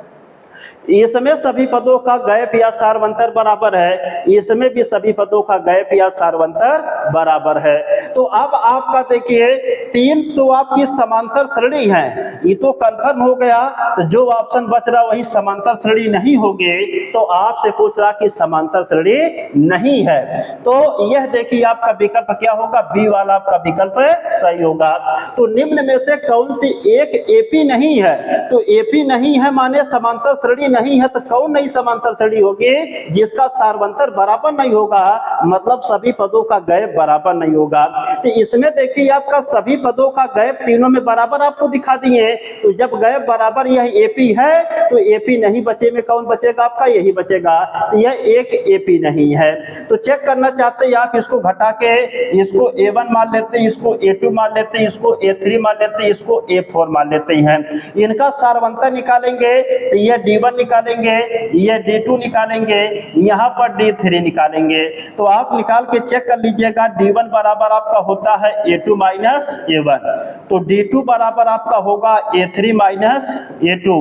इसमें सभी पदों का गैप या सारवंतर बराबर है, इसमें भी सभी पदों का गैप या सारवंतर बराबर है। तो अब आपका देखिए 3 तो आपकी समांतर श्रेणी है, ये तो कंफर्म हो गया। तो जो ऑप्शन बच रहा वही समांतर श्रेणी नहीं होगी, तो आपसे पूछ रहा कि समांतर श्रेणी नहीं है, तो यह देखिए आपका विकल्प क्या होगा, बी वाला आपका विकल्प सही होगा। तो निम्न में से कौन सी एक एपी नहीं है, तो एपी नहीं है माने समांतर श्रेणी नहीं है, तो कौन नहीं समांतर श्रेणी होगी, जिसका सारवंतर बराबर नहीं होगा, मतलब सभी पदों का गैप बराबर नहीं होगा। तो इसमें देखिए आपका सभी पदों का गैप तीनों में बराबर आपको दिखा दिए, तो जब गैप बराबर यह एपी है तो एपी नहीं बचे में कौन बचेगा आपका, यही बचेगा, तो यह एक एपी नहीं है। तो चेक करना चाहते हैं आप, इसको घटा के इसको A1 मान लेते हैं, इसको A2 मान लेते हैं, इसको A3 मान लेते हैं, इसको A4 मान लेते हैं, इनका सारवंतर निकालेंगे तो यह D1 निकालेंगे, यह D2 निकालेंगे, यहाँ पर D3 निकालेंगे। तो आप निकाल के चेक कर लीजिएगा, D1 बराबर आपका होता है A2 माइनस A1, तो D2 बराबर आपका होगा A3 माइनस A2,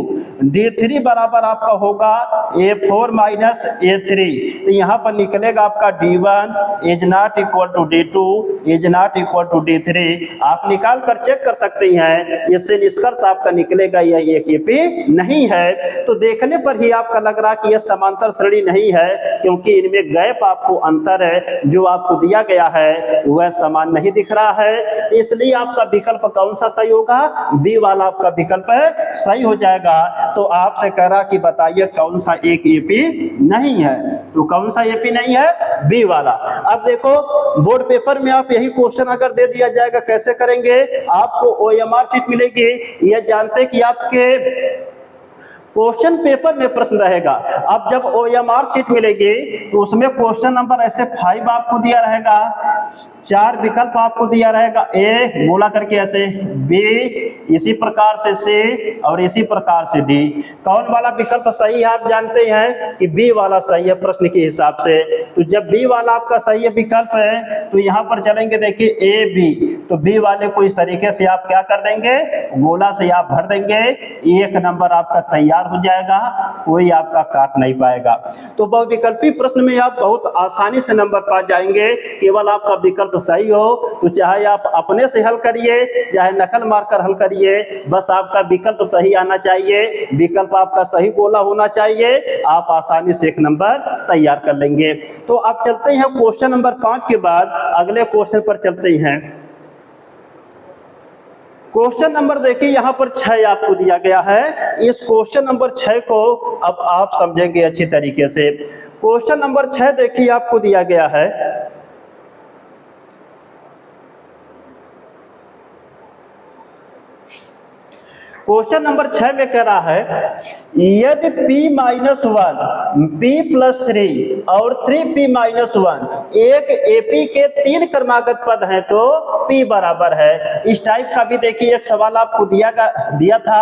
D3 बराबर आपका होगा A4 माइनस A3। तो यहाँ पर निकलेगा आपका D1 is not equal to D2 is not equal to D3। आप निकाल कर चेक कर सकते हैं, इससे निष्कर्ष आपका निकलेगा यह एक एपी नहीं है। तो देखने पर ही आपका लग रहा कि यह समांतर श्रेणी नहीं है, क्योंकि इनमें गैप आपको अंतर है जो आपको दिया गया है वह समान नहीं दिख रहा है, इसलिए आपका विकल्प कौन सा सही होगा, बी वाला आपका विकल्प सही हो जाएगा। तो आपसे कह रहा कि बताइए कौन सा एक एपी नहीं है, तो कौन सा एपी नहीं है, बी वाला। अब देखो बोर्ड पेपर में आप यही क्वेश्चन अगर दे दिया जाएगा कैसे करेंगे, आपको OMR शीट मिलेगी, यह जानते कि आपके क्वेश्चन पेपर में प्रश्न रहेगा। अब जब OMR शीट मिलेगी तो उसमें क्वेश्चन नंबर ऐसे 5 आपको दिया रहेगा, 4 विकल्प आपको दिया रहेगा, ए बोला करके ऐसे, बी इसी प्रकार से, सी और इसी प्रकार से डी। कौन वाला विकल्प सही है आप जानते हैं कि बी वाला सही है प्रश्न के हिसाब से। तो जब बी वाला आपका सही है विकल्प है तो यहाँ पर चलेंगे देखिए ए बी, तो बी वाले को इस तरीके से आप क्या कर देंगे, गोला से आप भर देंगे, 1 नंबर आपका तैयार हो जाएगा, कोई आपका काट नहीं पाएगा। तो बहुविकल्पी प्रश्न में आप बहुत आसानी से नंबर पा जाएंगे, केवल आपका विकल्प सही हो। तो चाहे आप अपने से हल करिए चाहे नकल मारकर हल करिए, बस आपका विकल्प सही आना चाहिए, विकल्प आपका सही गोला होना चाहिए, आप आसानी से 1 नंबर तैयार कर लेंगे। तो आप चलते हैं क्वेश्चन नंबर 5 के बाद अगले क्वेश्चन पर चलते हैं। क्वेश्चन नंबर देखिए यहाँ पर 6 आपको दिया गया है, इस क्वेश्चन नंबर 6 को अब आप समझेंगे अच्छी तरीके से। क्वेश्चन नंबर 6 देखिए आपको दिया गया है, क्वेश्चन नंबर 6 में कह रहा है यदि p माइनस 1 p प्लस 3 और 3p माइनस 1 एक AP के 3 क्रमागत पद हैं तो p बराबर है। इस टाइप का भी देखिए एक सवाल आपको दिया था,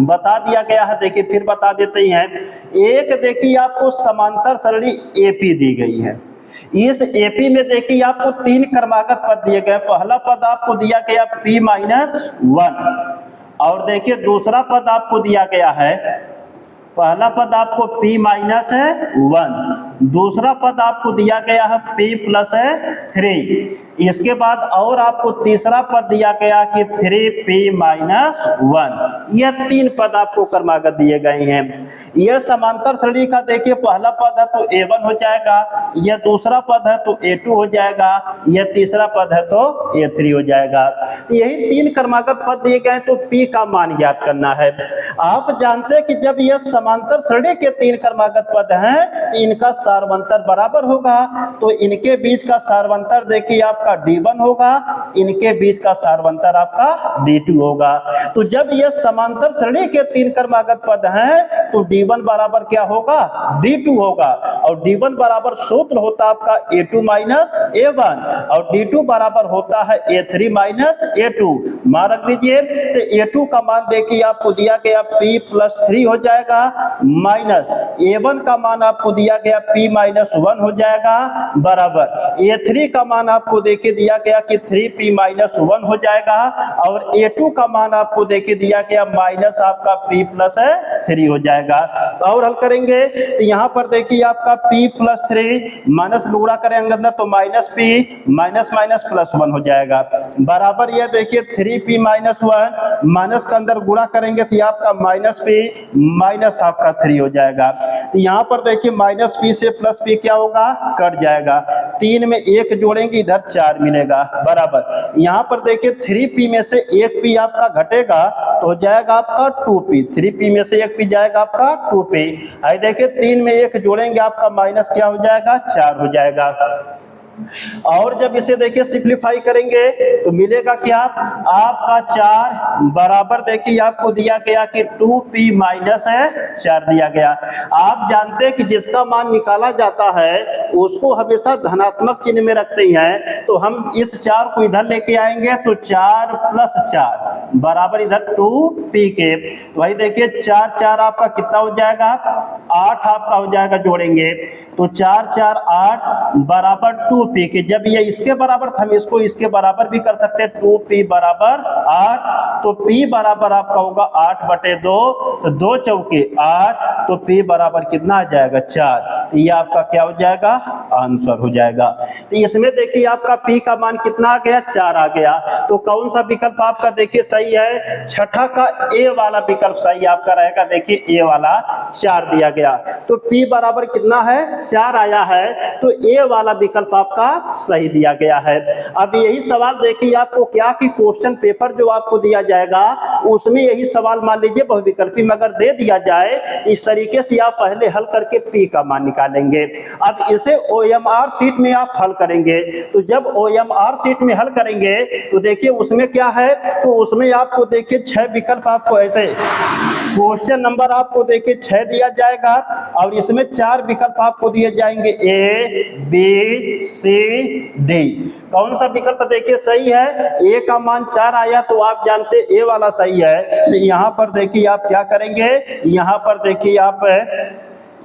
बता दिया गया है। देखिए फिर बता देते हैं। एक देखिए आपको समांतर सरणी AP दी गई है। इस AP में देखिए आपको 3 क्रमागत पद दिए गए। पहला पद आपको दिया गया p माइनस 1 और देखिए दूसरा पद आपको दिया गया है, पहला पद आपको p माइनस 1, दूसरा पद आपको दिया गया है p प्लस 3। इसके बाद और आपको तीसरा पद दिया गया कि 3p माइनस 1। यह 3 पद आपको क्रमागत दिए गए हैं। यह समांतर श्रेणी का देखिए पहला पद है तो A1 हो जाएगा, यह दूसरा पद है तो A2 हो जाएगा, यह तीसरा पद है तो A3 हो जाएगा। यही 3 क्रमागत पद दिए गए तो p का मान ज्ञात करना है। आप जानते हैं कि जब यह समांतर श्रेणी के 3 क्रमागत पद हैं इनका सारवंतर बराबर होगा, तो इनके बीच का सारवंतर देखिए आपका D1 होगा, इनके बीच का सारवंतर आपका D2 होगा। तो जब यह समांतर श्रेणी के 3 क्रमागत पद हैं तो D1 बराबर क्या होगा, D2 होगा, और D1 बराबर सूत्र होता आपका A2 माइनस A1 और D2 बराबर होता है A3 माइनस A2। मान रख दीजिए। तो A2 का मान देखिए आपको दिया गया p प्लस 3 हो जाएगा, माइनस A1 का मान आपको दिया गया p माइनस 1 हो जाएगा, बराबर A3 का मान आपको देखिए दिया गया कि 3p माइनस 1 हो जाएगा, और A2 का मान आपको देखिए दिया गया माइनस आपका p प्लस 3 हो जाएगा। और हल करेंगे तो यहाँ पर देखिए आपका p प्लस 3 माइनस गुणा करेंगे अंदर तो minus p minus minus plus 1 हो जाएगा, बराबर यह देखिए 3p माइनस 1 माइनस का अंदर गुणा करेंगे तो आपका माइनस p माइनस आपका 3 हो जाएगा। तो यहाँ पर देखिए माइनस p से प्लस p क्या होगा, कट जाएगा। 3 में 1 जोड़ेंगे इधर 4 मिलेगा, बराबर यहाँ पर देखिए 3p में से 1p आपका घटेगा तो हो जाएगा आपका 2p। 3p में से 1p जाएगा आपका 2p। आई देखिए 3 में 1 जोड़ेंगे आपका माइनस क्या हो जाएगा, 4 हो जाएगा। और जब इसे देखिए सिंप्लीफाई करेंगे तो मिलेगा क्या, आपका 4 बराबर देखिए आपको दिया गया कि 2p माइनस 4 दिया गया। आप जानते हैं कि जिसका मान निकाला जाता है उसको हमेशा धनात्मक चिन्ह में रखते हैं, तो हम इस 4 को इधर लेके आएंगे तो 4 प्लस 4 बराबर इधर 2p के। तो भाई देखिए 4 4 आपका कितना हो जाएगा, 8 आपका हो जाएगा, जोड़ेंगे तो 4 4 8 बराबर 2p के। जब ये इसके बराबर था हम इसको इसके बराबर भी कर सकते हैं, 2p बराबर 8, तो p बराबर आपका होगा 8/2, तो 2 चौके 8, तो p बराबर कितना आ जाएगा, 4। तो ये आपका क्या हो जाएगा, आंसर हो जाएगा। तो इसमें देखिए आपका p का मान कितना आ गया, 4 आ गया। तो कौन सा विकल्प आपका देखिए सही है, छठा का a वाला विकल्प सही आपका रहेगा। देखिए a वाला 4 दिया गया तो p बराबर कितना है, 4 आया है, तो a वाला विकल्प आपका सही दिया गया है। अब यही सवाल देखिए आपको क्या कि क्वेश्चन पेपर जो आपको दिया जाएगा उसमें यही सवाल मान लीजिए बहुविकल्पी में अगर दे दिया जाए, इस तरीके से आप पहले हल करके p का मान निकालेंगे। अब इसे OMR शीट में आप हल करेंगे, तो जब OMR शीट में हल करेंगे तो देखिए उसमें क्या है, तो उसमें आपको देखिए 6 विकल्प आपको ऐसे क्वेश्चन नंबर आपको देखिए 6 दिया जाएगा और इसमें 4 विकल्प आपको दिए जाएंगे A B C D। कौन सा विकल्प देखिए सही है, A का मान 4 आया तो आप जानते A वाला सही है। तो यहाँ पर देखिए आप क्या करेंगे, यहाँ पर देखिए आप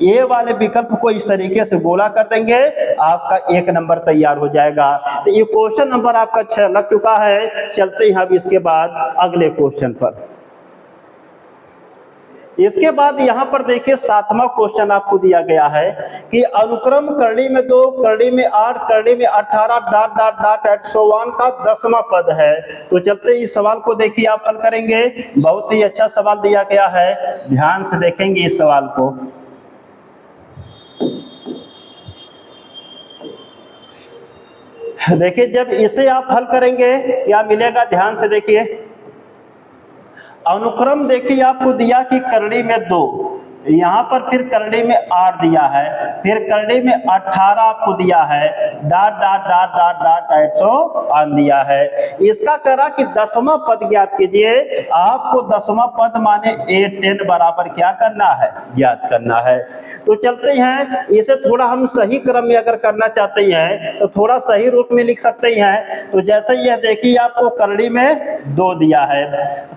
ए वाले विकल्प को इस तरीके से गोला कर देंगे, आपका 1 नंबर तैयार हो जाएगा। तो ये क्वेश्चन नंबर आपका 6 लग चुका है। चलते हैं अब इसके बाद अगले क्वेश्चन पर। इसके बाद यहाँ पर देखिए 7वां क्वेश्चन आपको दिया गया है कि अनुक्रम करणी में 2, करणी में 8, करणी में 18 dot dot dot and so on का 10वां पद है। तो चलते इस सवाल को देखिए आप हल करेंगे। बहुत ही अच्छा सवाल दिया गया है, ध्यान से देखेंगे इस सवाल को। देखिए जब इसे आप हल करेंगे क्या मिलेगा, ध्यान से देखिए। अनुक्रम देखिए आपको दिया कि करणी में 2, यहाँ पर फिर करड़ी में 8 दिया है, फिर करड़ी में 18 आपको दिया है, dot dot dot dot dot 800 दिया है। इसका करा कि 10वां पद ज्ञात कीजिए। आपको 10वां पद माने A10 बराबर क्या करना है, ज्ञात करना है। तो चलते हैं, इसे थोड़ा हम सही क्रम में अगर करना चाहते हैं तो थोड़ा सही रूप में लिख सकते हैं। तो जैसे यह देखिए आपको करड़ी में 2 दिया है,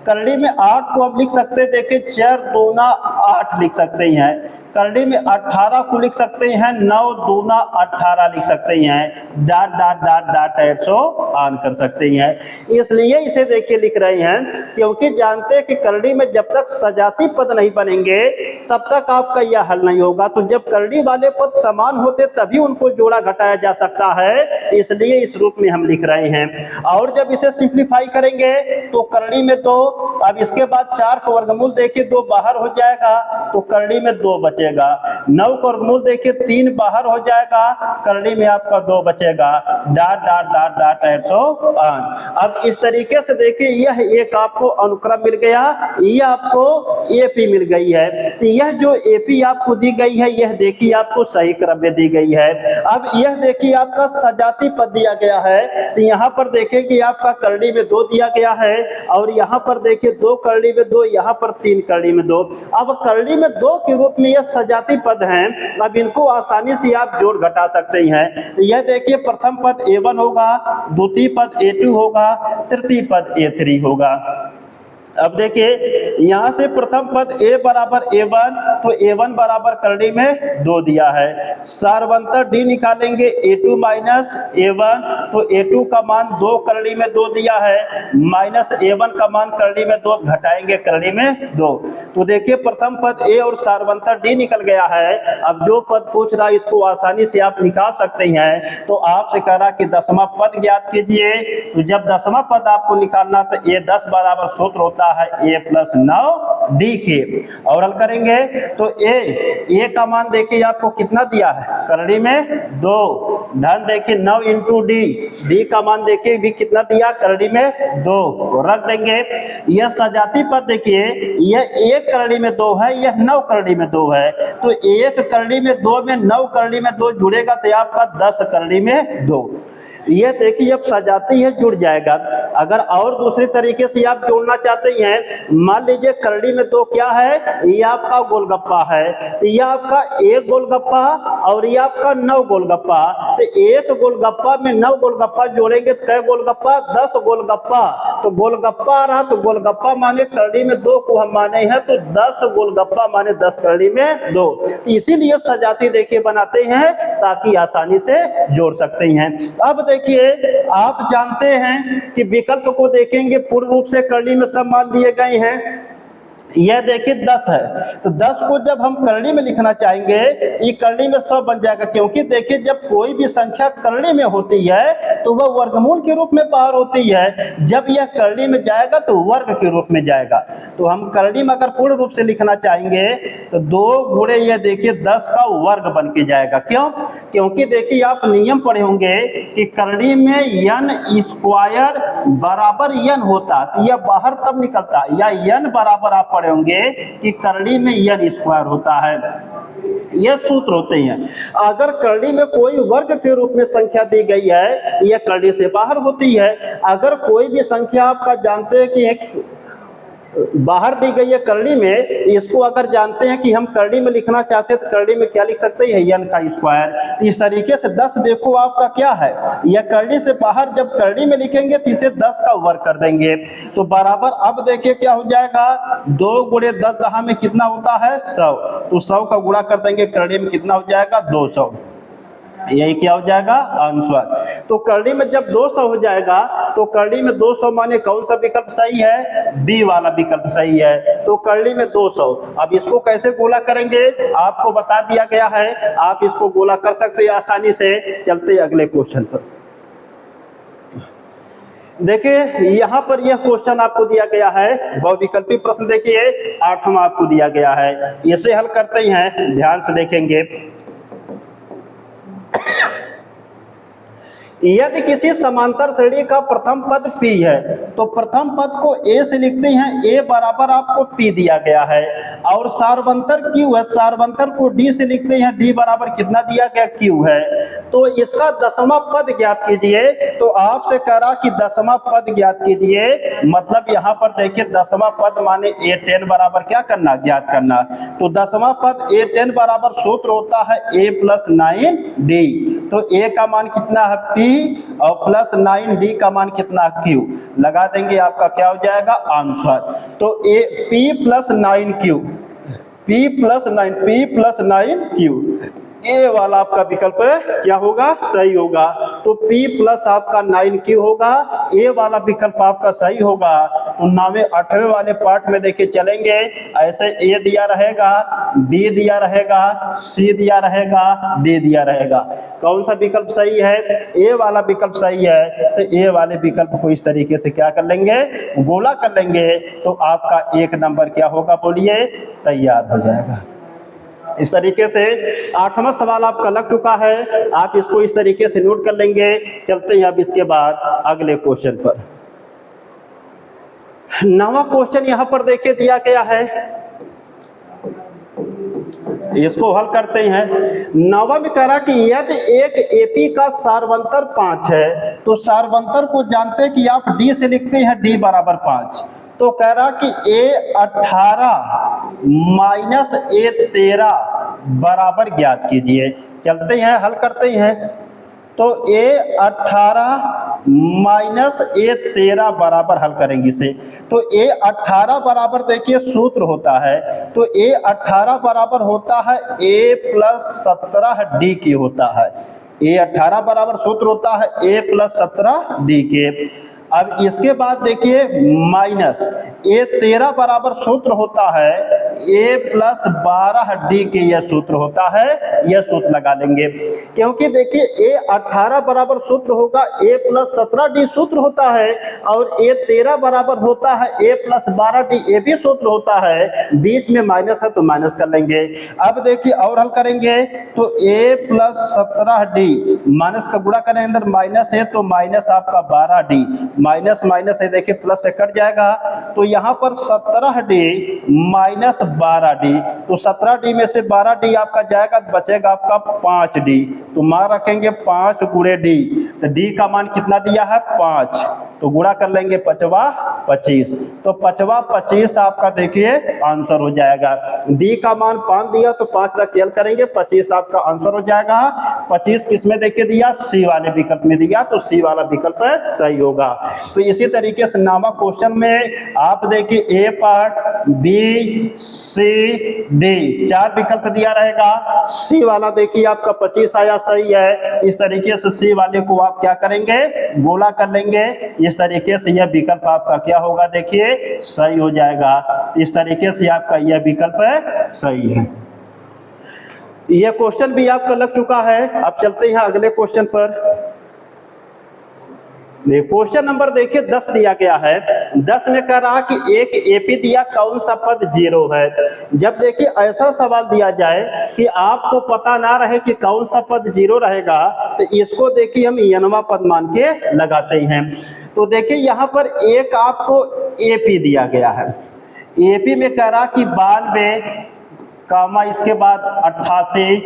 करड़ी में 8 को हम लिख सकते हैं, देखिए 4 दूना 8 लिख सकते हैं। करड़ी में 18 को लिख सकते हैं, 9 दूना 18 लिख सकते हैं, dot dot dot dot 800 on कर सकते हैं। इसलिए इसे देखिए लिख रहे हैं क्योंकि जानते हैं कि करड़ी में जब तक सजाती पद नहीं बनेंगे तब तक आपका यह हल नहीं होगा। तो जब करड़ी वाले पद समान होते तभी उनको जोड़ा घटाया जा सकता है, इसलिए इस रूप में हम लिख रहे हैं। और जब इसे सिंप्लीफाई करेंगे तो करड़ी में 2, अब इसके बाद 4 का वर्गमूल देखिए 2 बाहर हो जाएगा तो करड़ी में 2 बचेगा, 9 का वर्गमूल देखिए 3 बाहर हो जाएगा, करड़ी में आपका 2 बचेगा, dot dot dot dot 800 on. अब इस तरीके से देखिए यह एक आपको अनुक्रम मिल गया, यह आपको एपी मिल गई है। यह जो एपी आपको दी गई है यह देखिए आपको सही क्रम में दी गई है। अब यह देखिए आपका सजाती पद दिया गया है, तो यहाँ पर देखिए कि आपका करड़ी में 2 दिया गया है और यहाँ पर देखिए 2 करड़ी में 2, यहाँ पर 3 करड़ी में 2। अब करड़ी में 2 के रूप में यह सजाती पद हैं, अब इनको आसानी से आप जोड़ घटा सकते हैं। तो यह देखिए प्रथम पद A1 होगा, द्वितीय पद A2 होगा, तृतीय पद A3 होगा। अब देखिए यहां से प्रथम पद A बराबर A1, तो A1 बराबर करड़ी में 2 दिया है, सारवंतर D निकालेंगे A2 माइनस A1, तो A2 का मान 2 करड़ी में 2 दिया है, माइनस A1 का मान करड़ी में 2, घटाएंगे करड़ी में 2। तो देखिए प्रथम पद A और सारवंतर D निकल गया है। अब जो पद पूछ रहा है इसको आसानी से आप निकाल सकते हैं। तो आपसे कह रहा कि 10वां पद ज्ञात कीजिए। तो जब 10वां पद आपको निकालना तो A10 बराबर सूत्र होता है A + 9D के, और हल करेंगे तो A का मान देखिए आपको कितना दिया है, करड़ी में 2, धन देखिए 9 × D का मान देखिए भी कितना दिया, करड़ी में 2, रख देंगे। यह सजाती पद देखिए यह 1 करड़ी में 2 है, यह 9 करड़ी में 2 है, तो 1 करड़ी में 2 में 9 करड़ी में 2 जुड़ेगा तो आपका 10 करड़ी में 2। ये देखिए अब सजाती है जुड़ जाएगा। अगर और दूसरे तरीके से आप जोड़ना चाहते हैं, मान लीजिए करड़ी में 2 क्या है, ये आपका गोलगप्पा है, तो ये आपका 1 गोलगप्पा और ये आपका 9 गोलगप्पा, तो 1 गोलगप्पा में 9 गोलगप्पा जोड़ेंगे तो कै गोलगप्पा, 10 गोलगप्पा। तो गोलगप्पा रहा तो गोलगप्पा माने करड़ी में 2 को हम माने हैं, तो 10 गोलगप्पा माने 10 करड़ी में 2। इसीलिए सजाती देखिए बनाते हैं ताकि आसानी से जोड़ सकते हैं। अब देखिए आप जानते हैं कि विकल्प को देखेंगे पूर्ण रूप से करड़ी में सब मान दिए गए हैं। यह देखिए 10 है, तो 10 को जब हम करड़ी में लिखना चाहेंगे ये करड़ी में 100 बन जाएगा, क्योंकि देखिए जब कोई भी संख्या करड़ी में होती है तो वह वर्गमूल के रूप में बाहर होती है, जब यह करड़ी में जाएगा तो वर्ग के रूप में जाएगा। तो हम करड़ी में अगर पूर्ण रूप से लिखना चाहेंगे तो 2 गुणे यह देखिए 10 का वर्ग बन के जाएगा। क्यों? क्योंकि देखिए आप नियम पढ़े होंगे कि करड़ी में n² बराबर n होता, तो यह बाहर तब निकलता, या n बराबर आप पढ़े होंगे कि करड़ी में n² होता है। यह सूत्र होते हैं। अगर करड़ी में कोई वर्ग के रूप में संख्या दी गई है यह करड़ी से बाहर होती है। अगर कोई भी संख्या आपका जानते हैं कि एक बाहर दी गई है करड़ी में, इसको अगर जानते हैं कि हम करड़ी में लिखना चाहते हैं तो करड़ी में क्या लिख सकते हैं, n²। इस तरीके से 10 देखो आपका क्या है, यह करड़ी से बाहर जब करड़ी में लिखेंगे तो इसे 10 का वर्ग कर देंगे, तो बराबर अब देखिए क्या हो जाएगा, 2 × 10 दहा में कितना होता है 100, तो 100 का गुणा कर देंगे, करड़ी में कितना हो जाएगा 200, यही क्या हो जाएगा आंसर। तो करड़ी में जब 200 हो जाएगा तो करड़ी में 200 माने कौन सा विकल्प सही है, बी वाला विकल्प सही है। तो करड़ी में 200, अब इसको कैसे गोला करेंगे आपको बता दिया गया है, आप इसको गोला कर सकते हैं आसानी से। चलते अगले क्वेश्चन पर। देखिए यहाँ पर यह क्वेश्चन आपको दिया गया है, बहुविकल्पी प्रश्न देखिए 8वां आपको दिया गया है। इसे हल करते हैं, ध्यान से देखेंगे। यदि किसी समांतर श्रेणी का प्रथम पद P है तो प्रथम पद को A से लिखते हैं, A बराबर आपको P दिया गया है, और सार्वंतर Q है, सार्वंतर को D से लिखते हैं, D बराबर कितना दिया गया Q है। तो इसका दसवां पद ज्ञात कीजिए। तो आपसे कह रहा कि दसवां पद ज्ञात कीजिए, मतलब यहाँ पर देखिए दसवां पद माने A10 बराबर क्या करना, ज्ञात करना। तो दसवां पद A10 बराबर सूत्र होता है A + 9D। तो A का मान कितना है P और प्लस 9D का मान कितना Q, लगा देंगे, आपका क्या हो जाएगा आंसर। तो P + 9Q, P + 9Q, ए वाला आपका विकल्प क्या होगा, सही होगा। तो P प्लस आपका 9Q होगा, ए वाला विकल्प आपका सही होगा। तो 9वें 8वें वाले पार्ट में देखिए चलेंगे, ऐसे ए दिया रहेगा, बी दिया रहेगा, सी दिया रहेगा, डी दिया रहेगा। कौन सा विकल्प सही है, ए वाला विकल्प सही है। तो ए वाले विकल्प को इस तरीके से क्या कर लेंगे, गोला कर लेंगे, तो आपका 1 नंबर क्या होगा बोलिए, तैयार हो जाएगा। इस तरीके से 8वां सवाल आपका लग चुका है, आप इसको इस तरीके से नोट कर लेंगे। चलते हैं अब इसके बाद अगले क्वेश्चन पर। 9वां क्वेश्चन यहां पर देखिए दिया गया है, इसको हल करते हैं। 9वां में कह रहा कि यदि एक एपी का सार्वंतर 5 है, तो सार्वंतर को जानते हैं कि आप डी से लिखते हैं, डी बराबर 5। तो कह रहा कि A18 माइनस A13 बराबर ज्ञात कीजिए। चलते हैं हल करते हैं। तो A18 माइनस A13 बराबर हल करेंगे इसे। तो A18 बराबर देखिए सूत्र होता है, तो A18 बराबर होता है A + 17D की होता है। A18 बराबर सूत्र होता है A + 17D के। अब इसके बाद देखिए माइनस A13 बराबर सूत्र होता है A + 12D के, यह सूत्र होता है, यह सूत्र लगा लेंगे। क्योंकि देखिए A18 बराबर सूत्र होगा A + 17D सूत्र होता है, और A13 बराबर होता है A + 12D, ये भी सूत्र होता है। बीच में माइनस है तो माइनस कर लेंगे। अब देखिए और हल करेंगे, तो A + 17D माइनस का गुणा करें, अंदर माइनस है तो माइनस आपका 12D, माइनस माइनस है देखिए प्लस से कट जाएगा। तो यहाँ पर 17D माइनस 12D, तो 17D में से 12D आपका जाएगा, बचेगा आपका 5D। तो मान रखेंगे 5 × D, तो D का मान कितना दिया है 5, तो गुणा कर लेंगे 5 × 25, तो 5 × 25 आपका देखिए आंसर हो जाएगा। D का मान 5 दिया तो 5 रख कैल करेंगे, 25 आपका आंसर हो जाएगा। 25 किस में देखिए दिया, सी वाले विकल्प में दिया, तो सी वाला विकल्प सही होगा। तो इसी तरीके से 9वां क्वेश्चन में आप देखिए ए पार्ट, बी, सी, डी 4 विकल्प दिया रहेगा। सी वाला देखिए आपका 25 आया, सही है। इस तरीके से सी वाले को आप क्या करेंगे, गोला कर लेंगे। इस तरीके से यह विकल्प आपका क्या होगा, देखिए सही हो जाएगा। इस तरीके से आपका यह विकल्प सही है। यह क्वेश्चन भी आपका लग चुका है। अब चलते हैं अगले क्वेश्चन पर। क्वेश्चन नंबर देखिए 10 दिया गया है। 10 में कह रहा कि एक एपी दिया, कौन सा पद 0 है। जब देखिए ऐसा सवाल दिया जाए कि आपको पता ना रहे कि कौन सा पद 0 रहेगा, तो इसको देखिए हम n वां पद मान के लगाते हैं। तो देखिए यहाँ पर एक आपको एपी दिया गया है। एपी में कह रहा कि 92, कामा इसके बाद 88,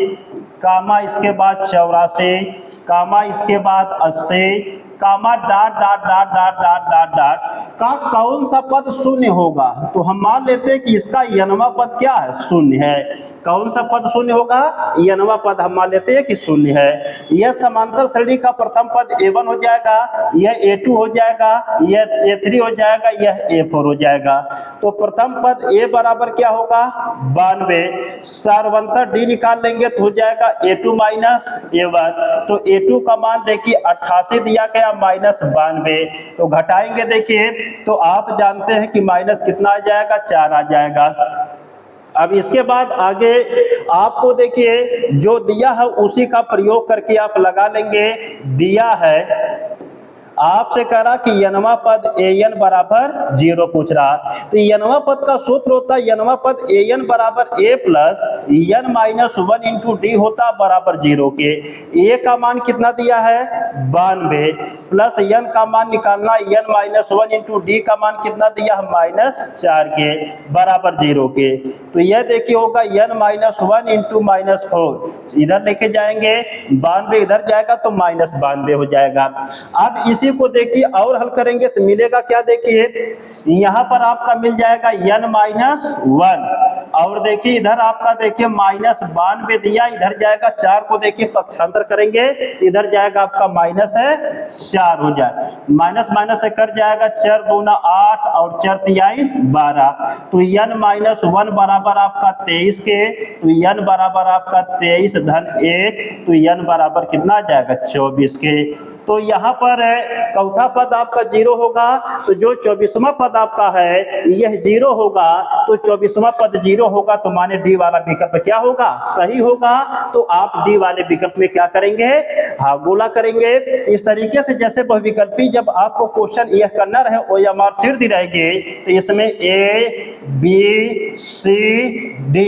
कामा इसके बाद 84, कामा इसके बाद 80, comma dot dot dot dot dot dot dot का कौन सा पद 0 होगा। तो हम मान लेते हैं कि इसका n वां पद क्या है, 0 है। कौन सा पद 0 होगा, n वां पद हम मान लेते हैं कि 0 है। यह समांतर श्रेणी का प्रथम पद A1 हो जाएगा, यह A2 हो जाएगा, यह A3 हो जाएगा, यह A4 हो जाएगा। तो प्रथम पद A बराबर क्या होगा 92, सार्वंतर D निकाल लेंगे तो हो जाएगा A2 माइनस A1। तो A2 का मान देखिए 88 दिया गया माइनस 92, तो घटाएंगे देखिए तो आप जानते हैं कि माइनस कितना आ जाएगा, 4 आ जाएगा। अब इसके बाद आगे आपको देखिए जो दिया है उसी का प्रयोग करके आप लगा लेंगे। दिया है आपसे कह रहा कि यनवा पद an बराबर 0 पूछ रहा, तो यनवा पद का सूत्र होता है यनवा पद an बराबर a plus n minus 1 into D होता बराबर 0 के। a का मान कितना दिया है 92 प्लस n का मान निकालना n माइनस 1 इंटू डी का मान कितना दिया है -4 के बराबर 0 के। तो यह देखिए होगा n माइनस 1 इंटू -4, इधर लेके जाएंगे 92 इधर जाएगा तो -92 हो जाएगा। अब इसी को देखिए और हल करेंगे तो मिलेगा क्या, देखिए यहाँ पर आपका मिल जाएगा n माइनस 1 और देखिए इधर आपका देखिए -92 दिया, इधर जाएगा 4 को देखिए पक्षांतर करेंगे इधर जाएगा आपका -4 हो जाए, माइनस माइनस से कट जाएगा 4 दूना 8 और 4 तिहाई 12, तो n माइनस 1 बराबर आपका 23 के, तो n बराबर आपका 23 धन 1, तो n बराबर कितना आ जाएगा 24 के। तो यहाँ पर चौथा पद आपका 0 होगा, तो जो 24वां पद आपका है यह 0 होगा, तो 24वां पद 0 होगा तो माने डी वाला विकल्प क्या होगा सही होगा। तो आप डी वाले विकल्प में क्या करेंगे हाँ गोला करेंगे। इस तरीके से जैसे बहुविकल्पी जब आपको क्वेश्चन यह करना रहे OMR शीट दी रहेगी तो इसमें A B C D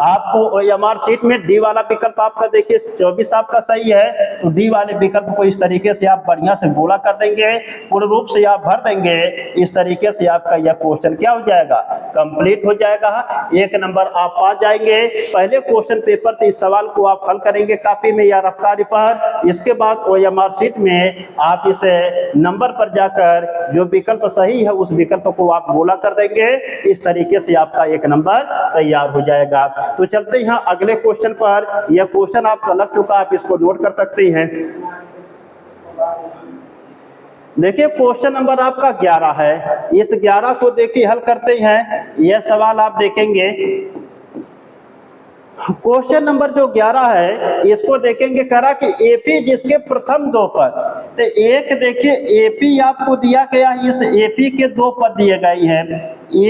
आपको OMR शीट में डी वाला विकल्प आपका देखिए 24 आपका सही है, तो डी वाले विकल्प को इस तरीके से आप बढ़िया से गोला कर देंगे, पूर्ण रूप से आप भर देंगे, इस तरीके से आपका यह क्वेश्चन क्या हो जाएगा कंप्लीट हो जाएगा, 1 नंबर आप पा जाएंगे। पहले क्वेश्चन पेपर से इस सवाल को आप हल करेंगे कॉपी में या रफ्तारी पर, इसके बाद OMR शीट में आप इसे नंबर पर जाकर जो विकल्प सही है उस विकल्प को आप गोला कर देंगे, इस तरीके से आपका 1 नंबर तैयार हो जाएगा। तो चलते हैं अगले क्वेश्चन पर, यह क्वेश्चन आपका लग चुका, आप इसको नोट कर सकते हैं। देखिए क्वेश्चन नंबर आपका 11 है, इस 11 को देखिए हल करते हैं, यह सवाल आप देखेंगे। क्वेश्चन नंबर जो 11 है इसको देखेंगे, करा कि एपी जिसके प्रथम 2 पद, तो एक देखिए एपी आपको दिया गया है, इस एपी के 2 पद दिए गए हैं,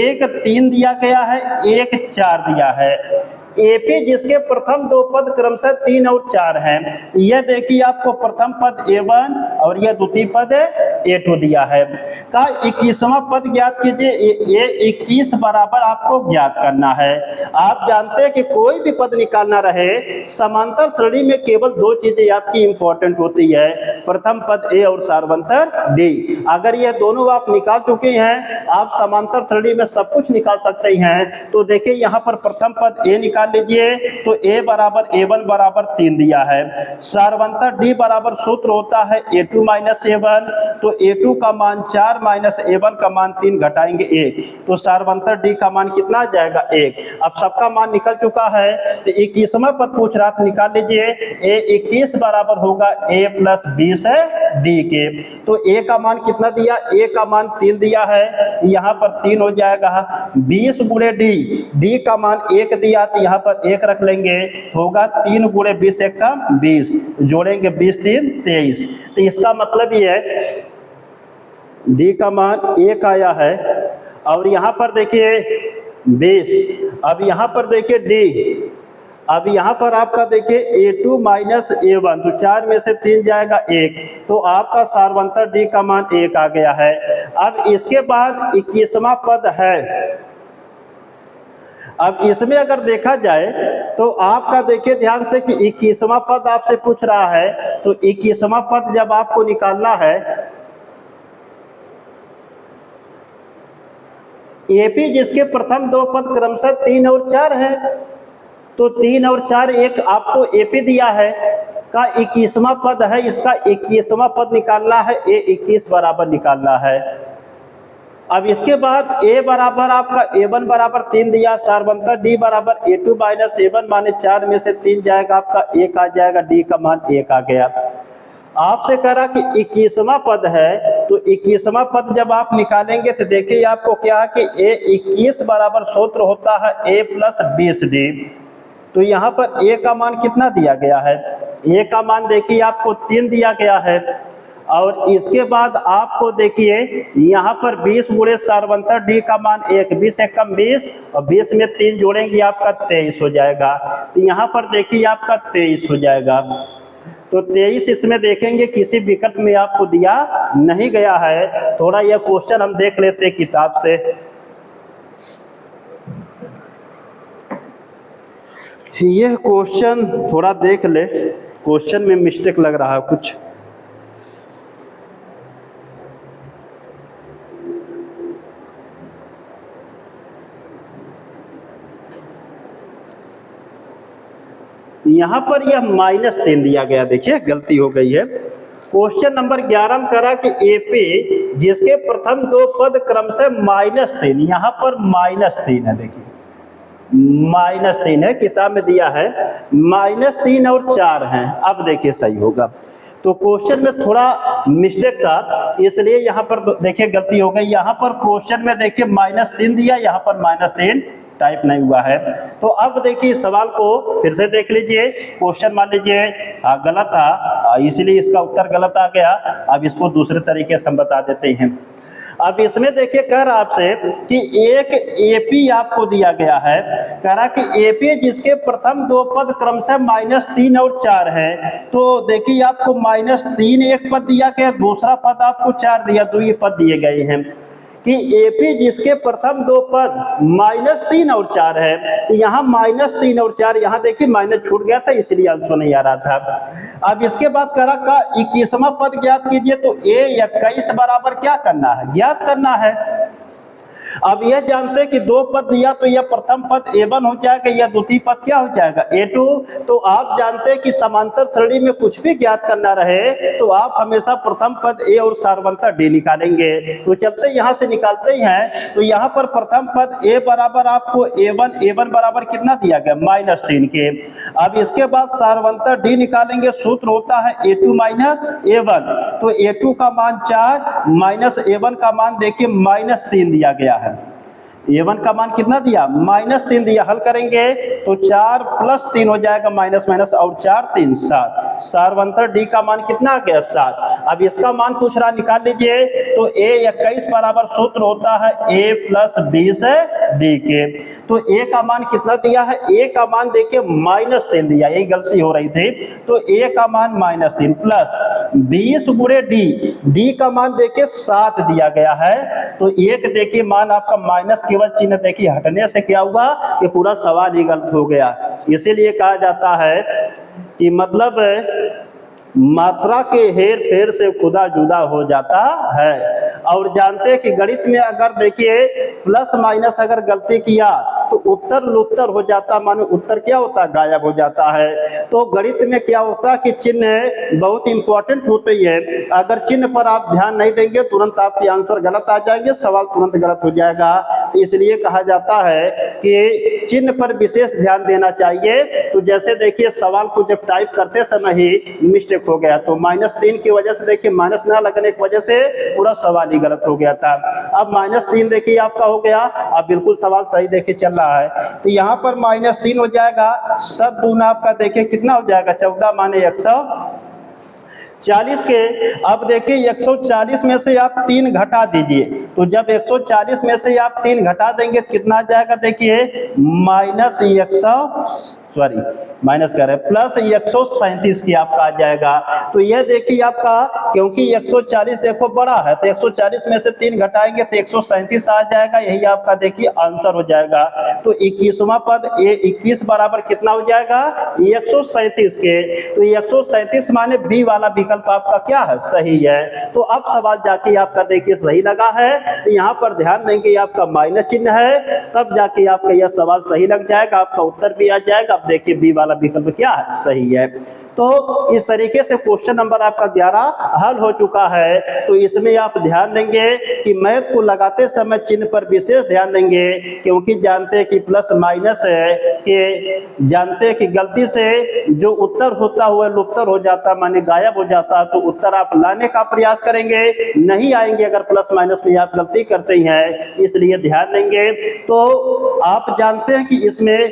एक 3 दिया गया है, एक 4 दिया है। एपी जिसके प्रथम 2 पद क्रमशः 3 और 4 हैं, यह देखिए आपको प्रथम पद A1 और यह द्वितीय पद A2 दिया है। का 21वां पद ज्ञात कीजिए, ये 21 बराबर आपको ज्ञात करना है। आप जानते हैं कि कोई भी पद निकालना रहे समांतर श्रेणी में केवल 2 चीजें आपकी इंपॉर्टेंट होती है, प्रथम पद A और सार्वंतर D। अगर ये दोनों आप निकाल चुके हैं आप समांतर श्रेणी में सब कुछ निकाल सकते हैं। तो देखिए यहाँ पर प्रथम पद A निकाल लीजिए, तो A बराबर A1 बराबर 3 दिया है, सार्वंतर D बराबर सूत्र होता है A2 माइनस A1, तो A2 का मान 4 माइनस A1 का मान 3 घटाएंगे 1, तो सार्वंतर D का मान कितना आ जाएगा 1। अब सबका मान निकल चुका है, तो 21वां पद पूछ रहा था निकाल लीजिए, A21 बराबर होगा A प्लस 20 है D के, तो A का मान कितना दिया, A का मान 3 दिया है, यहाँ पर 3 हो जाएगा, 20 गुणे D का मान 1 दिया, तो यहाँ पर 1 रख लेंगे, होगा 3 गुणे 20 1 का 20, जोड़ेंगे 20 3 23, तो इसका मतलब ये है D का मान 1 आया है, और यहाँ पर देखिए 20, अब यहाँ पर देखिए D, अब यहाँ पर आपका देखिए A2 माइनस A1, तो 4 में से 3 जाएगा 1, तो आपका सार्वंतर D का मान 1 आ गया है। अब इसके बाद 21वां पद है, अब इसमें अगर देखा जाए तो आपका देखिए ध्यान से कि 21वां पद आपसे पूछ रहा है, तो 21वां पद जब आपको निकालना है, एपी जिसके प्रथम 2 पद क्रमशः 3 और 4 है, तो 3 और 4 एक आपको एपी दिया है का 21वां पद है, इसका 21वां पद निकालना है, A21 बराबर निकालना है। अब इसके बाद A बराबर आपका A1 बराबर 3 दिया, सार्वंतर D बराबर A2 माइनस A1 माने 4 में से 3 जाएगा, आपका 1 आ जाएगा, D का मान 1 आ गया। आपसे कह रहा कि 21वां पद है, तो 21वां पद जब आप निकालेंगे तो देखिए आपको क्या है कि A21 बराबर सूत्र होता है A प्लस 20D, तो यहाँ पर A का मान कितना दिया गया है, A का मान देखिए आपको 3 दिया गया है, और इसके बाद आपको देखिए यहाँ पर 20 गुणे सार्वंतर D का मान 1, 20 1 कम 20, और 20 में 3 जोड़ेंगे आपका 23 हो जाएगा, तो यहाँ पर देखिए आपका 23 हो जाएगा। तो 23 इसमें देखेंगे किसी विकल्प में आपको दिया नहीं गया है। थोड़ा यह क्वेश्चन हम देख लेते हैं किताब से। यह क्वेश्चन थोड़ा देख ले, क्वेश्चन में मिस्टेक लग रहा है कुछ। यहां पर यह -3 दिया गया, देखिए गलती हो गई है। क्वेश्चन नंबर 11 में करा कि एपी जिसके प्रथम दो पद क्रम से -3, यहां पर -3 है, देखिए -3 है, किताब में दिया है -3 और 4 हैं। अब देखिए सही होगा। तो क्वेश्चन में थोड़ा मिस्टेक था, इसलिए यहां पर देखिए गलती हो गई। यहां पर क्वेश्चन में देखिए -3 दिया, यहां पर -3 टाइप नहीं हुआ है। तो अब देखिए इस सवाल को फिर से देख लीजिए। क्वेश्चन मान लीजिए गलत था, इसलिए इसका उत्तर गलत आ गया। अब इसको दूसरे तरीके से हम बता देते हैं। अब इसमें देखिए कह रहा आपसे कि एक एपी आपको दिया गया है, कह रहा कि एपी जिसके प्रथम दो पद क्रम से -3 और 4 है। तो देखिए आपको -3 एक पद दिया गया, दूसरा पद आपको 4 दिया, दो ये पद दिए गए हैं कि एपी जिसके प्रथम दो पद -3 और 4 है। तो यहाँ -3 और 4, यहाँ देखिए माइनस छूट गया था, इसलिए आंसर नहीं आ रहा था। अब इसके बाद करा का 21वां पद ज्ञात कीजिए। तो A21 बराबर क्या करना है, ज्ञात करना है। अब यह जानते हैं कि दो पद दिया, तो यह प्रथम पद A1 हो जाएगा, यह द्वितीय पद क्या हो जाएगा, A2। तो आप जानते हैं कि समांतर श्रेणी में कुछ भी ज्ञात करना रहे तो आप हमेशा प्रथम पद A और सार्वंतर D निकालेंगे। तो चलते यहाँ से निकालते ही हैं। तो यहाँ पर प्रथम पद A बराबर आपको A1 बराबर कितना दिया गया, -3 के। अब इसके बाद सार्वंतर D निकालेंगे, सूत्र होता है A2 - A1। तो A2 का मान 4 माइनस A1 का मान देखिए -3 दिया गया है। A1 का मान कितना दिया, -3 दिया। हल करेंगे तो 4 + 3 हो जाएगा, माइनस माइनस और 4 3 7। सार्वंतर D का मान कितना आ गया, 7। अब इसका मान पूछ रहा, निकाल लीजिए। तो A21 बराबर सूत्र होता है A + B से D के। तो A का मान कितना दिया है, A का मान देखिए -3 दिया, यही गलती हो रही थी। तो A का मान -3 प्लस 20 × D का मान देखिए 7 दिया गया है। तो एक देखिए मान आपका माइनस केवल चिन्ह देखिए हटने से क्या हुआ कि पूरा सवाल ही गलत हो गया। इसीलिए कहा जाता है कि मतलब मात्रा के हेर फेर से खुदा जुदा हो जाता है। और जानते हैं कि गणित में अगर देखिए प्लस माइनस अगर गलती किया तो उत्तर लुप्तर हो जाता, मानो उत्तर क्या होता है, गायब हो जाता है। तो गणित में क्या होता है कि चिन्ह बहुत इंपॉर्टेंट होते हैं। अगर चिन्ह पर आप ध्यान नहीं देंगे तुरंत आपके आंसर गलत आ जाएंगे, सवाल तुरंत गलत हो जाएगा। इसलिए कहा जाता है कि चिन्ह पर विशेष ध्यान देना चाहिए। तो जैसे देखिए सवाल को जब टाइप करते समय ही मिस्टेक हो गया, तो -3 की वजह से देखिए माइनस ना लगने की वजह से पूरा सवाल ही गलत हो गया था। अब -3 देखिए आपका हो गया, अब बिल्कुल सवाल सही देखिए चल रहा है। तो यहाँ पर -3 हो जाएगा, 7 दूना आपका देखिए कितना हो जाएगा, 14 माने 140 के। अब देखिए 140 में से आप 3 घटा दीजिए। तो जब 140 में से आप 3 घटा देंगे तो कितना आ जाएगा, देखिए माइनस कर रहे प्लस 137 की आपका आ जाएगा। तो यह देखिए आपका, क्योंकि 140 देखो बड़ा है, तो 140 में से 3 घटाएंगे तो 137 आ जाएगा, यही आपका देखिए आंसर हो जाएगा। तो 21वां पद A21 बराबर कितना हो जाएगा, 137 के। तो 137 माने बी वाला विकल्प आपका क्या है, सही है। तो अब सवाल जाके आपका देखिए सही लगा है। तो यहाँ पर ध्यान देंगे आपका माइनस चिन्ह है, तब जाके आपका यह सवाल सही लग जाएगा, आपका उत्तर भी आ जाएगा। अब देखिए बी वाला विकल्प क्या है, सही है। तो इस तरीके से क्वेश्चन नंबर आपका 11 हल हो चुका है। तो इसमें आप ध्यान देंगे कि मैथ को लगाते समय चिन्ह पर विशेष ध्यान देंगे, क्योंकि जानते हैं कि प्लस माइनस है कि जानते हैं कि गलती से जो उत्तर होता हुआ लुप्तर हो जाता, माने गायब हो जाता, तो उत्तर आप लाने का प्रयास करेंगे, नहीं आएंगे अगर प्लस माइनस में आप गलती करते हैं, इसलिए ध्यान देंगे। तो आप जानते हैं कि इसमें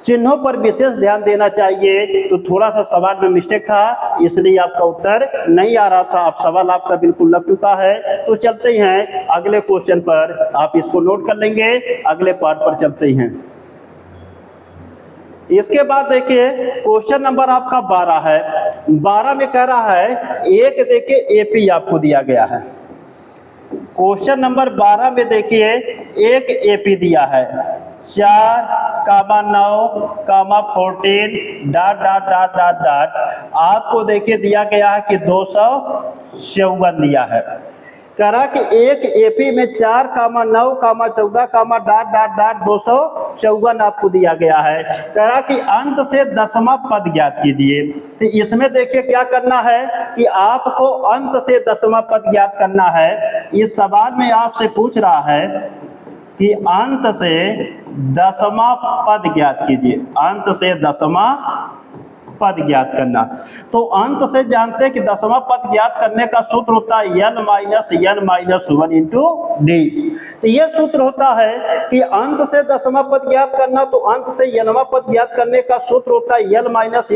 चिन्हों पर विशेष ध्यान देना चाहिए। तो थोड़ा सा सवाल में मिस्टेक था, इसलिए आपका उत्तर नहीं आ रहा था। अब सवाल आपका बिल्कुल लग चुका है। तो चलते हैं अगले क्वेश्चन पर, आप इसको नोट कर लेंगे, अगले पार्ट पर चलते हैं। इसके बाद देखिए क्वेश्चन नंबर आपका 12 है। 12 में कह रहा है एक देखिए एपी आपको दिया गया है। क्वेश्चन नंबर 12 में देखिए एक एपी दिया है 4,9,14 dot dot dot dot dot आपको देखिए दिया गया है कि 254 दिया है। करा कि एक एपी में 4,9,14 डॉट डॉट डॉट 254 आपको दिया गया है। करा कि अंत से 10वां पद ज्ञात कीजिए। तो इसमें देखिए क्या करना है कि आपको अंत से 10वां पद ज्ञात करना है। इस सवाल में आपसे पूछ रहा है कि अंत से 10वां पद ज्ञात कीजिए। अंत से 10वां पद ज्ञात करना। तो अंत से जानते हैं कि 10वां पद ज्ञात करने का सूत्र होता है n minus n minus 1 into D. तो यह सूत्र होता है कि अंत से 10वां पद ज्ञात करना, तो अंत से nवां पद ज्ञात करने का सूत्र होता है n माइनस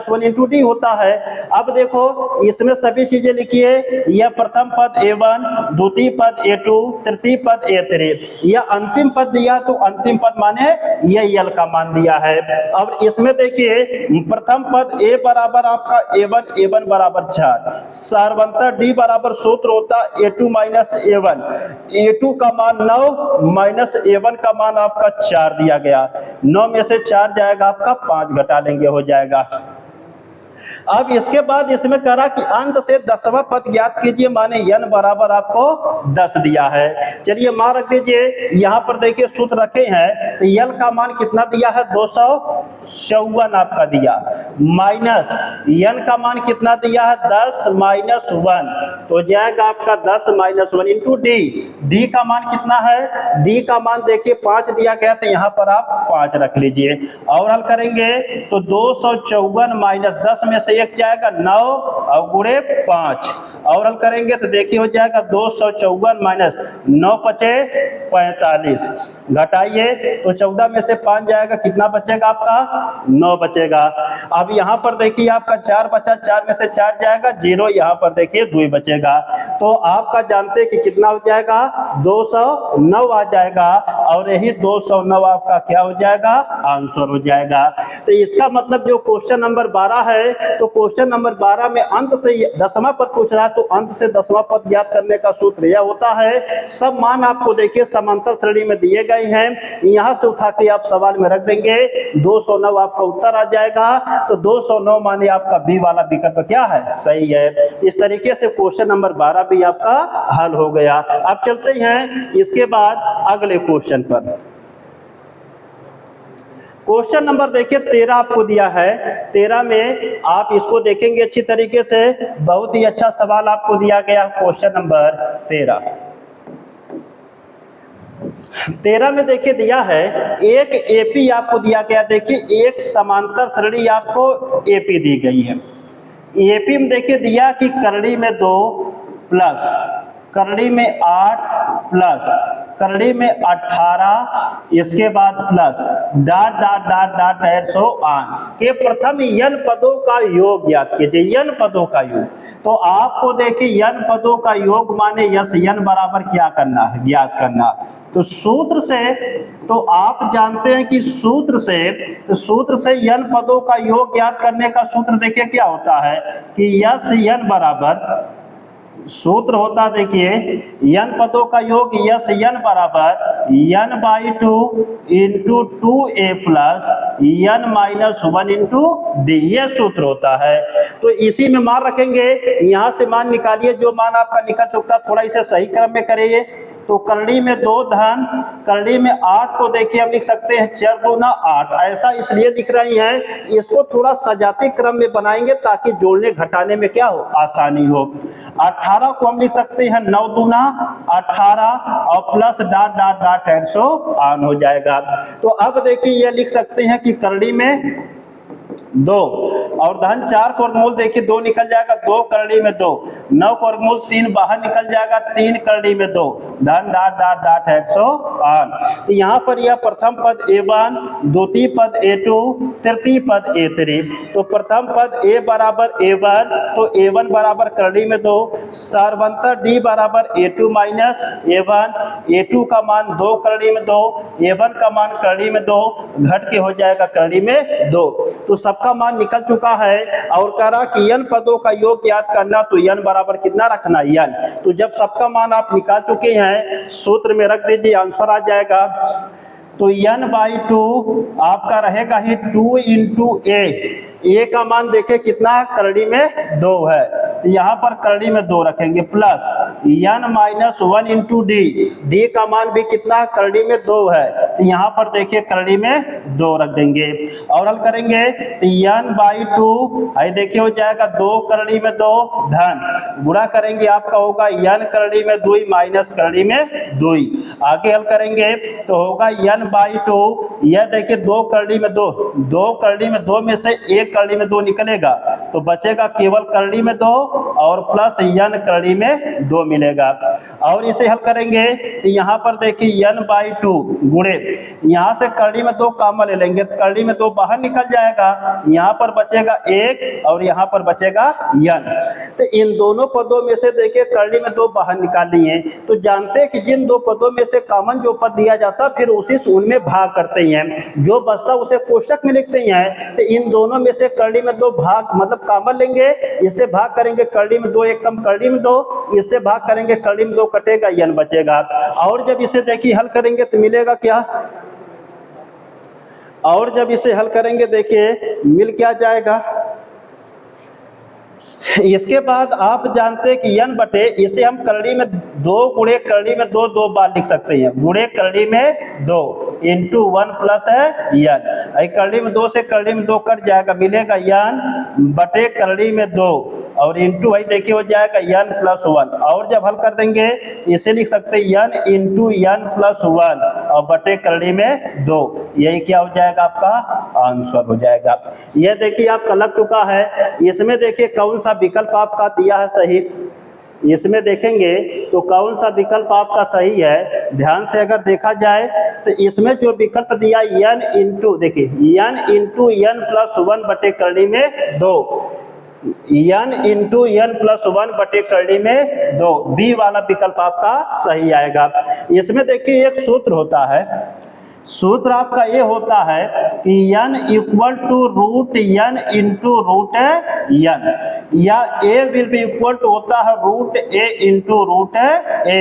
1 इंटू डी होता है। अब देखो इसमें सभी चीजें लिखिए। यह प्रथम पद a1, द्वितीय पद a2, तृतीय पद a3। यह अंतिम पद दिया तो अंतिम पद माने यह l का मान दिया है। अब इसमें देखिए प्रथम पद a बराबर आपका a1 बराबर 4, सार्वंतर d बराबर सूत्र होता a2 माइनस a1। a2 का मान 9 माइनस a1 का मान आपका 4 दिया गया। 9 में से 4 जाएगा आपका 5 घटा लेंगे हो जाएगा। अब इसके बाद इसमें करा कि अंत से 10वां पद ज्ञात कीजिए, माने n बराबर आपको 10 दिया है। चलिए मान रख दीजिए। यहाँ पर देखिए सूत्र रखे हैं तो l का मान कितना दिया है 254 आपका दिया, माइनस n का मान कितना दिया है 10 माइनस 1, तो जाएगा आपका 10 माइनस 1 इंटू डी। डी का मान कितना है, डी का मान देखिए 5 दिया गया तो यहाँ पर आप 5 रख लीजिए और हल करेंगे तो 254 माइनस 10 में से एक जाएगा 9 और गुणे 5 और हल करेंगे तो देखिए हो जाएगा 254 माइनस 9 बचे 45, घटाइए तो 14 में से 5 जाएगा, कितना बचेगा आपका 9 बचेगा। अब यहाँ पर देखिए आपका 4 बचा, 4 में से 4 जाएगा 0, यहाँ पर देखिए 2 बचेगा। तो आपका जानते हैं कि कितना हो जाएगा 209 आ जाएगा और यही 209 आपका क्या हो जाएगा आंसर हो जाएगा। तो इसका मतलब जो क्वेश्चन नंबर 12 है, तो क्वेश्चन नंबर 12 में अंत से 10वां पद पूछ रहा है, तो अंत से 10वां पद ज्ञात करने का सूत्र यह होता है। सब मान आपको देखिए समांतर श्रेणी में दिए गए हैं, यहाँ से उठा के आप सवाल में रख देंगे 209 आपका उत्तर आ जाएगा। तो 209 माने आपका बी वाला विकल्प क्या है सही है। इस तरीके से क्वेश्चन नंबर 12 भी आपका हल हो गया। अब चलते हैं इसके बाद अगले क्वेश्चन पर। क्वेश्चन नंबर देखिए 13 आपको दिया है। 13 में आप इसको देखेंगे अच्छी तरीके से, बहुत ही अच्छा सवाल आपको दिया गया। क्वेश्चन नंबर 13 में देखिए दिया है एक एपी आपको दिया गया। देखिए एक समांतर श्रेणी आपको एपी दी गई है। एपी में देखिए दिया कि करड़ी में 2 प्लस करड़ी में 8 प्लस करड़ी में 18 इसके बाद plus dot dot dot dot and so on के प्रथम n पदों का योग ज्ञात कीजिए। n पदों का योग, तो आपको देखिए n पदों का योग माने यस n बराबर क्या करना है ज्ञात करना। तो सूत्र से तो आप जानते हैं कि सूत्र से n पदों का योग ज्ञात करने का सूत्र देखिए क्या होता है कि यस n बराबर सूत्र होता देखिए n पदों का योग यस n बराबर n/2 into 2a plus n minus 1 into D, ये सूत्र होता है। तो इसी में मान रखेंगे, यहाँ से मान निकालिए, जो मान आपका निकल चुका थोड़ा इसे सही क्रम में करिए। तो करड़ी में 2 धन करड़ी में 8 को देखिए हम लिख सकते हैं 4 दूना 8, ऐसा इसलिए दिख रही है। इसको थोड़ा सजाती क्रम में बनाएंगे ताकि जोड़ने घटाने में क्या हो आसानी हो। 18 को हम लिख सकते हैं 9 दूना 18 और plus dot dot dot 100 on हो जाएगा। तो अब देखिए ये लिख सकते हैं कि करड़ी में 2 और धन 4 को वर्गमूल देखिए 2 निकल जाएगा, 2 करड़ी में 2, 9 को वर्गमूल 3 बाहर निकल जाएगा, 3 करड़ी में 2 धन डॉट डॉट डॉट 100 ऑन। तो यहाँ पर यह प्रथम पद a1, द्वितीय पद a2, तृतीय पद a3। तो प्रथम पद a बराबर a1, तो a1 बराबर करड़ी में 2, सार्वंतर d बराबर a2 माइनस a1, a2 का मान 2 करड़ी में 2, a1 का मान करड़ी में 2, घट के हो जाएगा करड़ी में 2। तो सबका मान निकल चुका चुका है और कह रहा कि n पदों का योग याद करना, तो n बराबर कितना रखना n। तो जब सबका मान आप निकाल चुके हैं सूत्र में रख दीजिए, आंसर आ जाएगा। तो n/2 आपका रहेगा ही 2 इंटू ए का मान देखे कितना करड़ी में 2 है, तो यहाँ पर करड़ी में 2 रखेंगे, प्लस n-1 इंटू डी का मान भी कितना करड़ी में 2 है, तो यहाँ पर देखिए करड़ी में 2 रख देंगे और हल करेंगे तो n/2 आई देखिए हो जाएगा 2 करड़ी में 2 धन, गुणा करेंगे आपका होगा n करड़ी में 2 माइनस करड़ी में 2। आगे हल करेंगे तो होगा n/2, यह देखिए 2 करड़ी में 2, 2 करड़ी में 2 में से 1 करड़ी में 2 निकलेगा, तो बचेगा केवल करड़ी में 2 और प्लस n करड़ी में 2 मिलेगा। और इसे हल करेंगे तो यहाँ पर देखिए n/2 गुणे यहाँ से करड़ी में 2 कॉमन ले लेंगे, तो करड़ी में 2 बाहर निकल जाएगा, यहाँ पर बचेगा 1 और यहाँ पर बचेगा n। तो इन दोनों पदों में से देखिए करड़ी में 2 बाहर निकाल लिए, तो जानते हैं कि जिन 2 पदों में से कॉमन जो पद दिया जाता फिर उसी से उनमें भाग करते हैं, जो बचता उसे कोष्टक में लिखते हैं। तो इन दोनों में से करड़ी में 2 भाग मतलब कॉमन लेंगे, इससे भाग करेंगे करड़ी में 2 एक कम करड़ी में 2, इससे भाग करेंगे करड़ी में 2 कटेगा n बचेगा। और जब इसे देखिए हल करेंगे तो मिलेगा क्या, और जब इसे हल करेंगे देखिए मिल क्या जाएगा। इसके बाद आप जानते हैं कि n बटे इसे हम करड़ी में 2 गुणे करड़ी में 2 2 बार लिख सकते हैं, गुणे करड़ी में 2 इंटू 1 प्लस है n, करड़ी में 2 से करड़ी में 2 कट जाएगा, मिलेगा n बटे करड़ी में 2 और इंटू वही देखिए हो जाएगा n प्लस 1। और जब हल कर देंगे इसे लिख सकते हैं n इंटू n प्लस 1 और बटे करड़ी में 2, यही क्या हो जाएगा आपका आंसर हो जाएगा। यह देखिए आपका लग चुका है। इसमें देखिए कौन सा विकल्प आपका दिया है सही, इसमें देखेंगे तो कौन सा विकल्प आपका सही है, ध्यान से अगर देखा जाए तो इसमें जो विकल्प दिया n इंटू देखिए n इंटू n प्लस 1 बटे करड़ी में 2, n इंटू n प्लस 1 बटे करड़ी में 2, बी वाला विकल्प आपका सही आएगा। इसमें देखिए एक सूत्र होता है, सूत्र आपका ये होता है कि n equal to root n into root n, या a will be equal to होता है root a into root a।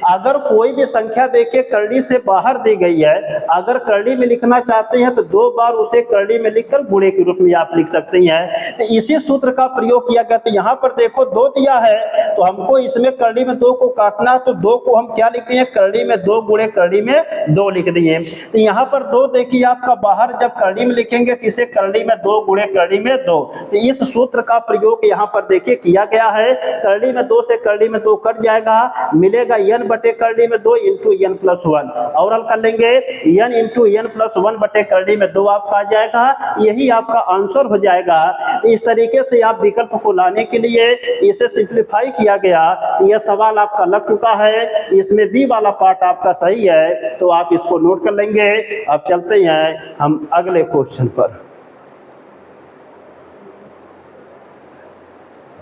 अगर कोई भी संख्या देखिए करड़ी से बाहर दी गई है, अगर करड़ी में लिखना चाहते हैं तो 2 बार उसे करड़ी में लिखकर गुणे के रूप में आप लिख सकते हैं। तो इसी सूत्र का प्रयोग किया गया। तो यहाँ पर देखो 2 दिया है तो हमको इसमें करड़ी में 2 को काटना, तो 2 को हम क्या लिखते हैं करड़ी में 2 गुणे करड़ी में 2 लिख दिए। तो यहाँ पर 2 देखिए आपका बाहर जब करड़ी में लिखेंगे तो इसे करड़ी में 2 गुणे करड़ी में 2, तो इस सूत्र का प्रयोग यहाँ पर देखिए किया गया है। करड़ी में 2 से करड़ी में 2 कट जाएगा, मिलेगा n बटे करड़ी में 2 इंटू n प्लस 1। और हल कर लेंगे n इंटू n प्लस 1 बटे करड़ी में 2 आपका आ जाएगा, यही आपका आंसर हो जाएगा। इस तरीके से आप विकल्प को लाने के लिए इसे सिंप्लीफाई किया गया। यह सवाल आपका लग चुका है, इसमें बी वाला पार्ट आपका सही है, तो आप इसको नोट कर लेंगे। अब चलते हैं हम अगले क्वेश्चन पर।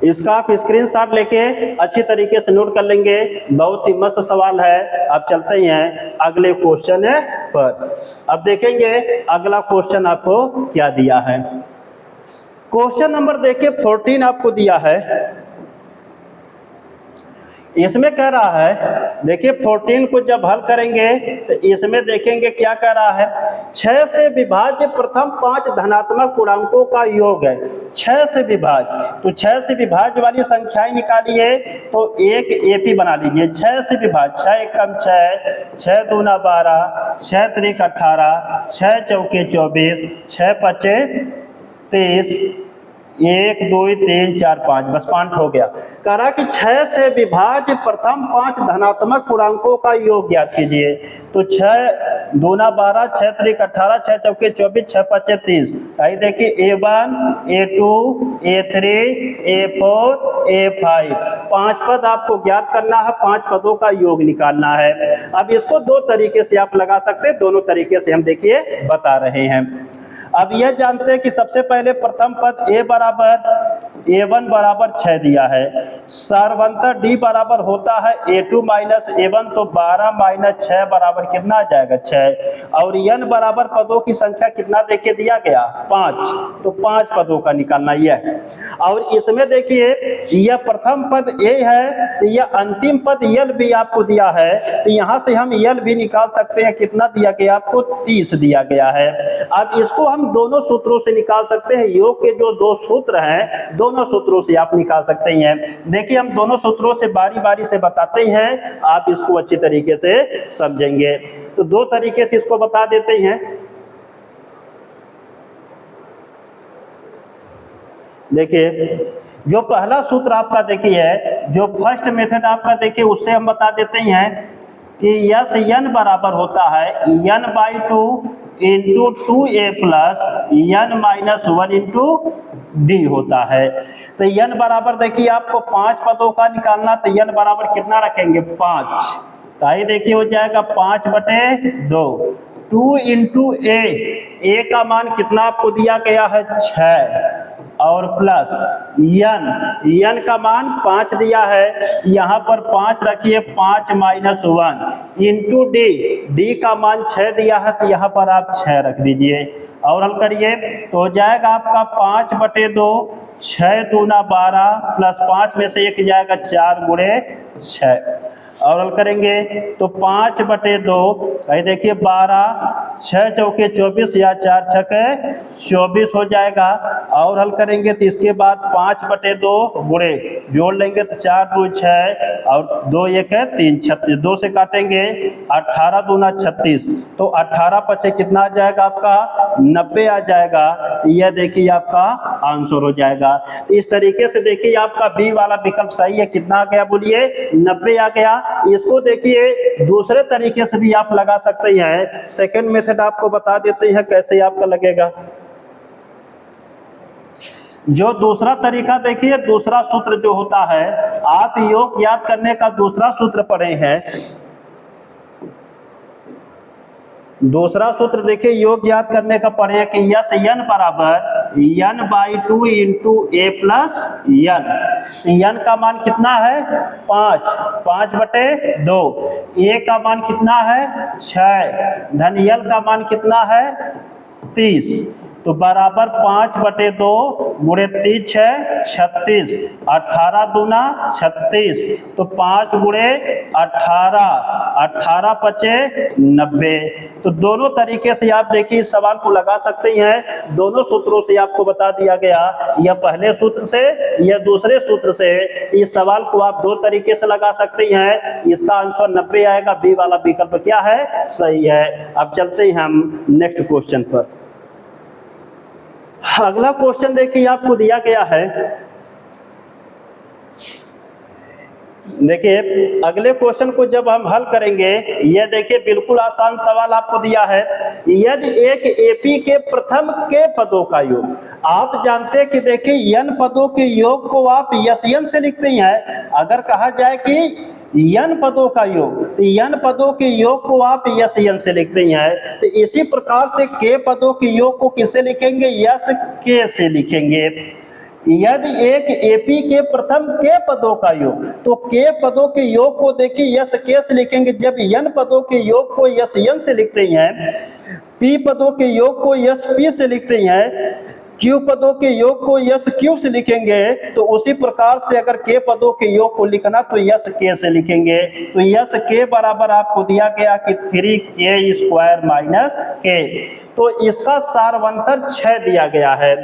इसका आप स्क्रीनशॉट लेके अच्छी तरीके से नोट कर लेंगे, बहुत ही मस्त सवाल है। अब चलते हैं अगले क्वेश्चन पर। अब देखेंगे अगला क्वेश्चन आपको क्या दिया है। क्वेश्चन नंबर देखिए 14 आपको दिया है। इसमें कह रहा है देखिए 14 को जब हल करेंगे तो इसमें देखेंगे क्या कह रहा है, 6 से विभाज्य प्रथम 5 धनात्मक पूर्णांकों का योग है। 6 से विभाज्य, तो 6 से विभाज्य वाली संख्याएं निकालिए, तो एक एपी बना लीजिए। 6 से विभाज्य 6 एकम 6, 6 दूना 12, 6 त्रिक 18, 6 चौके 24, 6 पचे 30, 1 2 3 4 5, बस 5 हो गया। कह रहा कि 6 से विभाज्य प्रथम 5 धनात्मक पूर्णांकों का योग ज्ञात कीजिए। तो 6 दूना 12, 6 त्रिक 18, 6 चौके 24, 6 पचे 30। आई देखिए A1, A2, A3, A4, A5, 5 पद आपको ज्ञात करना है, 5 पदों का योग निकालना है। अब इसको 2 तरीके से आप लगा सकते हैं, दोनों तरीके से हम देखिए बता रहे हैं। अब यह जानते हैं कि सबसे पहले प्रथम पद a बराबर A1 बराबर 6 दिया है। सारवंतर D बराबर होता है A2 माइनस A1, तो 12 माइनस 6 बराबर कितना आ जाएगा 6। और n बराबर पदों की संख्या कितना देके दिया गया 5, तो 5 पदों का निकालना यह। और इसमें देखिए यह प्रथम पद A है, तो यह अंतिम पद यल भी आपको दिया है, तो यहां से हम यल भी निकाल सकते हैं। कितना दिया गया आपको 30 दिया गया है। अब इसको हम दोनों सूत्रों से निकाल सकते हैं। योग के जो दो सूत्र हैं दोनों सूत्रों से आप निकाल सकते हैं। देखिए हम दोनों सूत्रों से बारी बारी से बताते हैं, आप इसको अच्छी तरीके से समझेंगे। तो दो तरीके से इसको बता देते हैं। देखिए जो पहला सूत्र आपका देखिए, जो फर्स्ट मेथड आपका देखिए, उससे हम बता देते हैं कि यस n बराबर होता है n/2 into 2a plus n minus 1 into D होता है। तो n बराबर देखिए आपको 5 पदों का निकालना, तो n बराबर कितना रखेंगे 5, तो ये देखिए हो जाएगा 5/2 2 इंटू a का मान कितना आपको दिया गया है 6, और प्लस n का मान 5 दिया है, यहाँ पर 5 रखिए 5 माइनस 1 इंटू डी का मान 6 दिया है, तो यहाँ पर आप 6 रख दीजिए और हल करिए तो हो जाएगा आपका 5/2 6 दूना 12 प्लस 5 में से 1 जाएगा 4 गुणे 6 और हल करेंगे तो 5/2 ये देखिए 12 6 चौके 24 या 4 छके 24 हो जाएगा। और हल करेंगे तो इसके बाद 5/2 गुणे जोड़ लेंगे तो 4 2 6 और 2 1 है 3 36, 2 से काटेंगे 18 दूना 36, तो 18 पचे कितना आ जाएगा आपका 90 आ जाएगा। यह देखिए आपका आंसर हो जाएगा। इस तरीके से देखिए आपका बी वाला विकल्प सही है। कितना आ गया बोलिए 90 आ गया। इसको देखिए दूसरे तरीके से भी आप लगा सकते हैं। सेकंड मेथड आपको बता देते हैं कैसे आपका लगेगा। जो दूसरा तरीका देखिए, दूसरा सूत्र जो होता है, आप योग याद करने का दूसरा सूत्र पढ़े हैं। दूसरा सूत्र देखिए योग याद करने का पढ़े कि यस n बराबर n/2 into a plus n का मान कितना है 5, 5/2, a का मान कितना है 6, धन l का मान कितना है 30, तो बराबर 5/2 गुणे 3 6 36, 18 दूना 36, तो 5 गुणे 18, 18 पचे 90। तो दोनों तरीके से आप देखिए इस सवाल को लगा सकते हैं। दोनों सूत्रों से आपको बता दिया गया, या पहले सूत्र से या दूसरे सूत्र से। इस सवाल को आप दो तरीके से लगा सकते हैं। इसका आंसर 90 आएगा। बी वाला विकल्प क्या है सही है। अब चलते हैं हम नेक्स्ट क्वेश्चन पर। अगला क्वेश्चन देखिए आपको दिया गया है। देखिए अगले क्वेश्चन को जब हम हल करेंगे, यह देखिए बिल्कुल आसान सवाल आपको दिया है। यदि एक एपी के प्रथम के पदों का योग, आप जानते हैं कि देखिए n पदों के योग को आप यस n से लिखते हैं। अगर कहा जाए कि n पदों का योग, तो n पदों के योग को आप यस n से लिखते हैं। तो इसी प्रकार से k पदों के योग को किससे लिखेंगे यस k से लिखेंगे। यदि एक एपी के प्रथम के पदों का योग, तो के पदों के योग को देखिए यस के से लिखेंगे। जब n पदों के योग को यस n से लिखते हैं, p पदों के योग को यस p से लिखते हैं, क्यू पदों के योग को यस क्यू से लिखेंगे, तो उसी प्रकार से अगर के पदों के योग को लिखना तो यस के से लिखेंगे। तो यस के बराबर आपको दिया गया कि 3k² माइनस के। तो इसका सारवंतर 6 दिया गया है।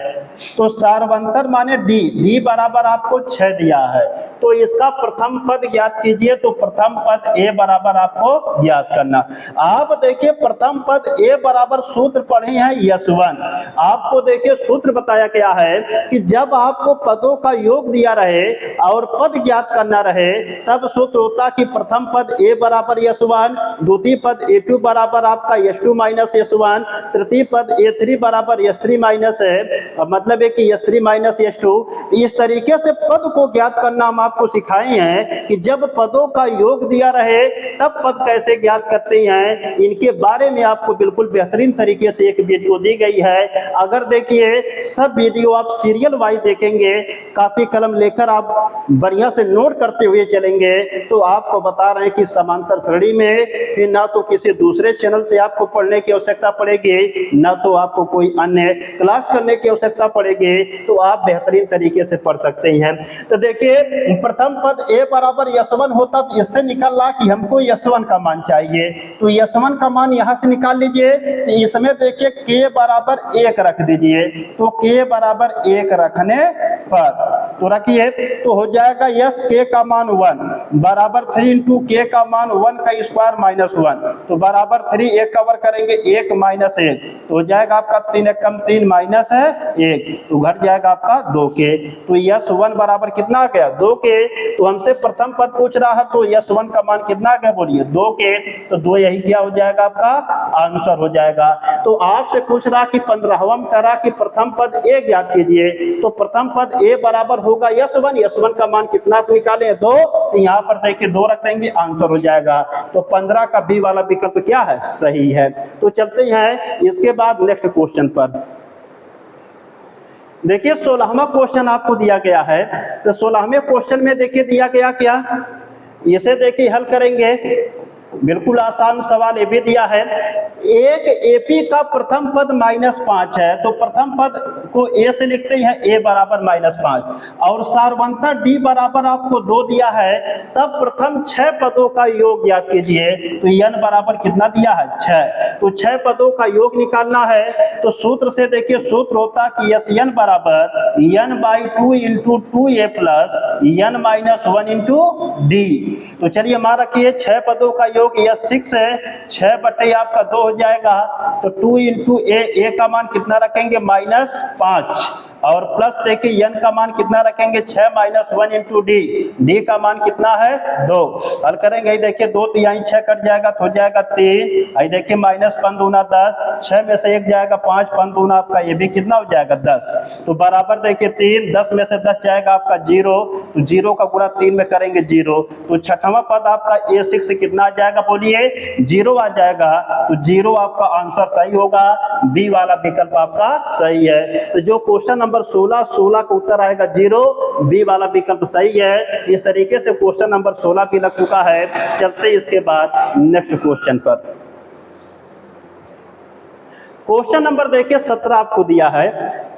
तो सारवंतर माने डी बराबर आपको 6 दिया है। तो इसका प्रथम पद ज्ञात कीजिए। तो प्रथम पद ए बराबर आपको ज्ञात करना। आप देखिए प्रथम पद ए बराबर सूत्र पढ़े हैं यस1। आपको देखिए सूत्र बताया गया है कि जब आपको पदों का योग दिया रहे और पद ज्ञात करना रहे, तब सूत्र होता कि प्रथम पद ए बराबर यस1, द्वितीय पद ए2 बराबर आपका यस2 माइनस यस1, तृतीय पद ए3 बराबर यस3 माइनस है, मतलब है कि यस3 माइनस यस2। इस तरीके से पद को ज्ञात करना हम आपको सिखाए हैं कि जब पदों का योग दिया रहे तब पद कैसे ज्ञात करते हैं, इनके बारे में आपको बिल्कुल बेहतरीन तरीके से एक वीडियो दी गई है। अगर देखिए सब वीडियो आप सीरियल वाइज देखेंगे, कॉपी कलम लेकर आप बढ़िया से नोट करते हुए चलेंगे, तो आपको बता रहे हैं कि समांतर श्रेणी में फिर ना तो किसी दूसरे चैनल से आपको पढ़ने की आवश्यकता पड़ेगी, ना तो आपको कोई अन्य क्लास करने की आवश्यकता पड़ेगी, तो आप बेहतरीन तरीके से पढ़ सकते हैं। तो देखिए प्रथम पद a बराबर यस1 होता, तो इससे निकल रहा कि हमको यस1 का मान चाहिए, तो यस1 का मान यहां से निकाल लीजिए। तो इसमें देखिए k बराबर 1 रख दीजिए, तो k बराबर 1 रखने पर तो रखिए तो हो जाएगा यस k का मान 1 बराबर 3 इंटू k का मान 1 का स्क्वायर माइनस 1, तो बराबर 3 1 कवर करेंगे 1 माइनस 1, तो हो जाएगा आपका 3 1 कम 3 माइनस है 1, तो घट जाएगा आपका 2k। तो यस1 बराबर कितना आ गया 2k। तो हमसे प्रथम पद पूछ रहा है, तो यस1 का मान कितना आ गया बोलिए 2k, तो 2 यही क्या हो जाएगा आपका आंसर हो जाएगा। तो आपसे पूछ रहा कि 15वां करा कि प्रथम पद a ज्ञात कीजिए, तो प्रथम पद a बराबर होगा यस1, यस1 का मान कितना आप निकाले 2, तो यहाँ पर देखिए 2 रख देंगे आंसर हो जाएगा। तो 15 का बी वाला विकल्प क्या है सही है। तो चलते हैं इसके बाद नेक्स्ट क्वेश्चन पर। देखिए 16वां क्वेश्चन आपको दिया गया है, तो 16वें क्वेश्चन में देखिए दिया गया क्या, इसे देखिए हल करेंगे, बिल्कुल आसान सवाल ये भी दिया है। एक एपी का प्रथम पद -5 है, तो प्रथम पद को ए से लिखते हैं a बराबर -5, और सारवंता डी बराबर आपको 2 दिया है, तब प्रथम 6 पदों का योग ज्ञात कीजिए। तो n बराबर कितना दिया है 6, तो 6 पदों का योग निकालना है। तो सूत्र से देखिए सूत्र होता कि यस n बराबर n/2 into 2a plus n minus 1 into D. तो चलिए मान रखिए 6 पदों का योग यह 6 है, 6 बटे आपका 2 हो जाएगा, तो 2 इंटू ए का मान कितना रखेंगे -5, और प्लस देखिए n का मान कितना रखेंगे 6 माइनस 1 इंटू डी का मान कितना है 2। हल करेंगे देखिए 2 तिहाई 6 कट जाएगा तो हो जाएगा 3, आई देखिए -5 दूना 10, 6 में से 1 जाएगा 5, 5 दूना आपका ये भी कितना हो जाएगा 10, तो बराबर देखिए 3, 10 में से 10 जाएगा आपका 0, तो 0 का गुणा 3 में करेंगे 0, तो 6वां पद आपका a6 से कितना आ जाएगा बोलिए 0 आ जाएगा, तो 0 आपका आंसर सही होगा, बी वाला विकल्प आपका सही है। तो जो क्वेश्चन नंबर 16 का उत्तर आएगा 0, बी वाला विकल्प सही है। इस तरीके से क्वेश्चन नंबर 16 भी लग चुका है। चलते इसके बाद नेक्स्ट क्वेश्चन पर। क्वेश्चन नंबर देखिए 17 आपको दिया है।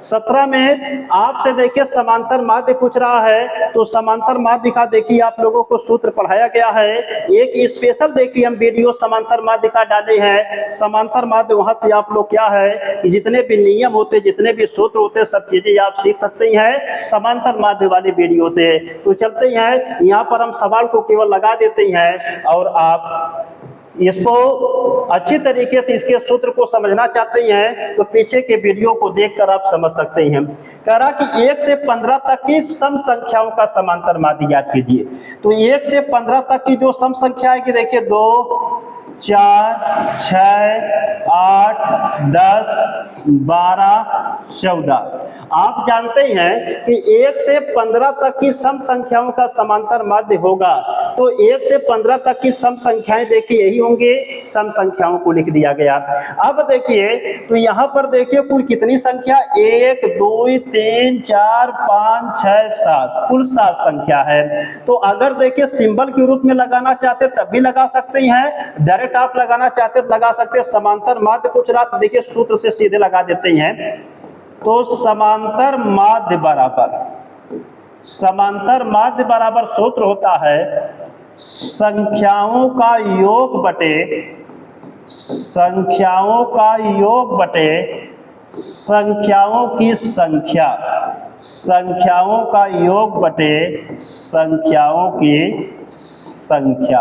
17 में आपसे देखिए समांतर माध्य पूछ रहा है, तो समांतर माध्य का देखिए आप लोगों को सूत्र पढ़ाया गया है। एक स्पेशल देखिए हम वीडियो समांतर माध्य का डाले हैं। समांतर माध्य वहां से आप लोग क्या है कि जितने भी नियम होते, जितने भी सूत्र होते, सब चीजें आप सीख सकते हैं समांतर माध्य वाले वीडियो से। तो चलते हैं यहाँ पर हम सवाल को केवल लगा देते हैं, और आप इसको अच्छी तरीके से इसके सूत्र को समझना चाहते हैं तो पीछे के वीडियो को देखकर आप समझ सकते हैं। कह रहा कि 1 से 15 तक की सम संख्याओं का समांतर माध्य ज्ञात कीजिए। तो 1 से 15 तक की जो सम संख्या है कि देखिए 2, 4, 6, 8, 10, 12, 14। आप जानते हैं कि 1 से 15 तक की सम संख्याओं का समांतर माध्य होगा, तो 1 से 15 तक की सम संख्याएं देखिए यही होंगे, सम संख्याओं को लिख दिया गया। अब देखिए तो यहाँ पर देखिए कुल कितनी संख्या 1 2 3 4 5 6 7, कुल 7 संख्या है। तो अगर देखिए सिंबल के रूप में लगाना चाहते तब भी लगा सकते हैं, डायरेक्ट आप लगाना चाहते तो लगा सकते हैं। समांतर माध्य पूछ रहा तो देखिए सूत्र से सीधे लगा देते हैं। तो समांतर माध्य बराबर सूत्र होता है संख्याओं का योग बटे संख्याओं की संख्या, संख्याओं का योग बटे संख्याओं की संख्या,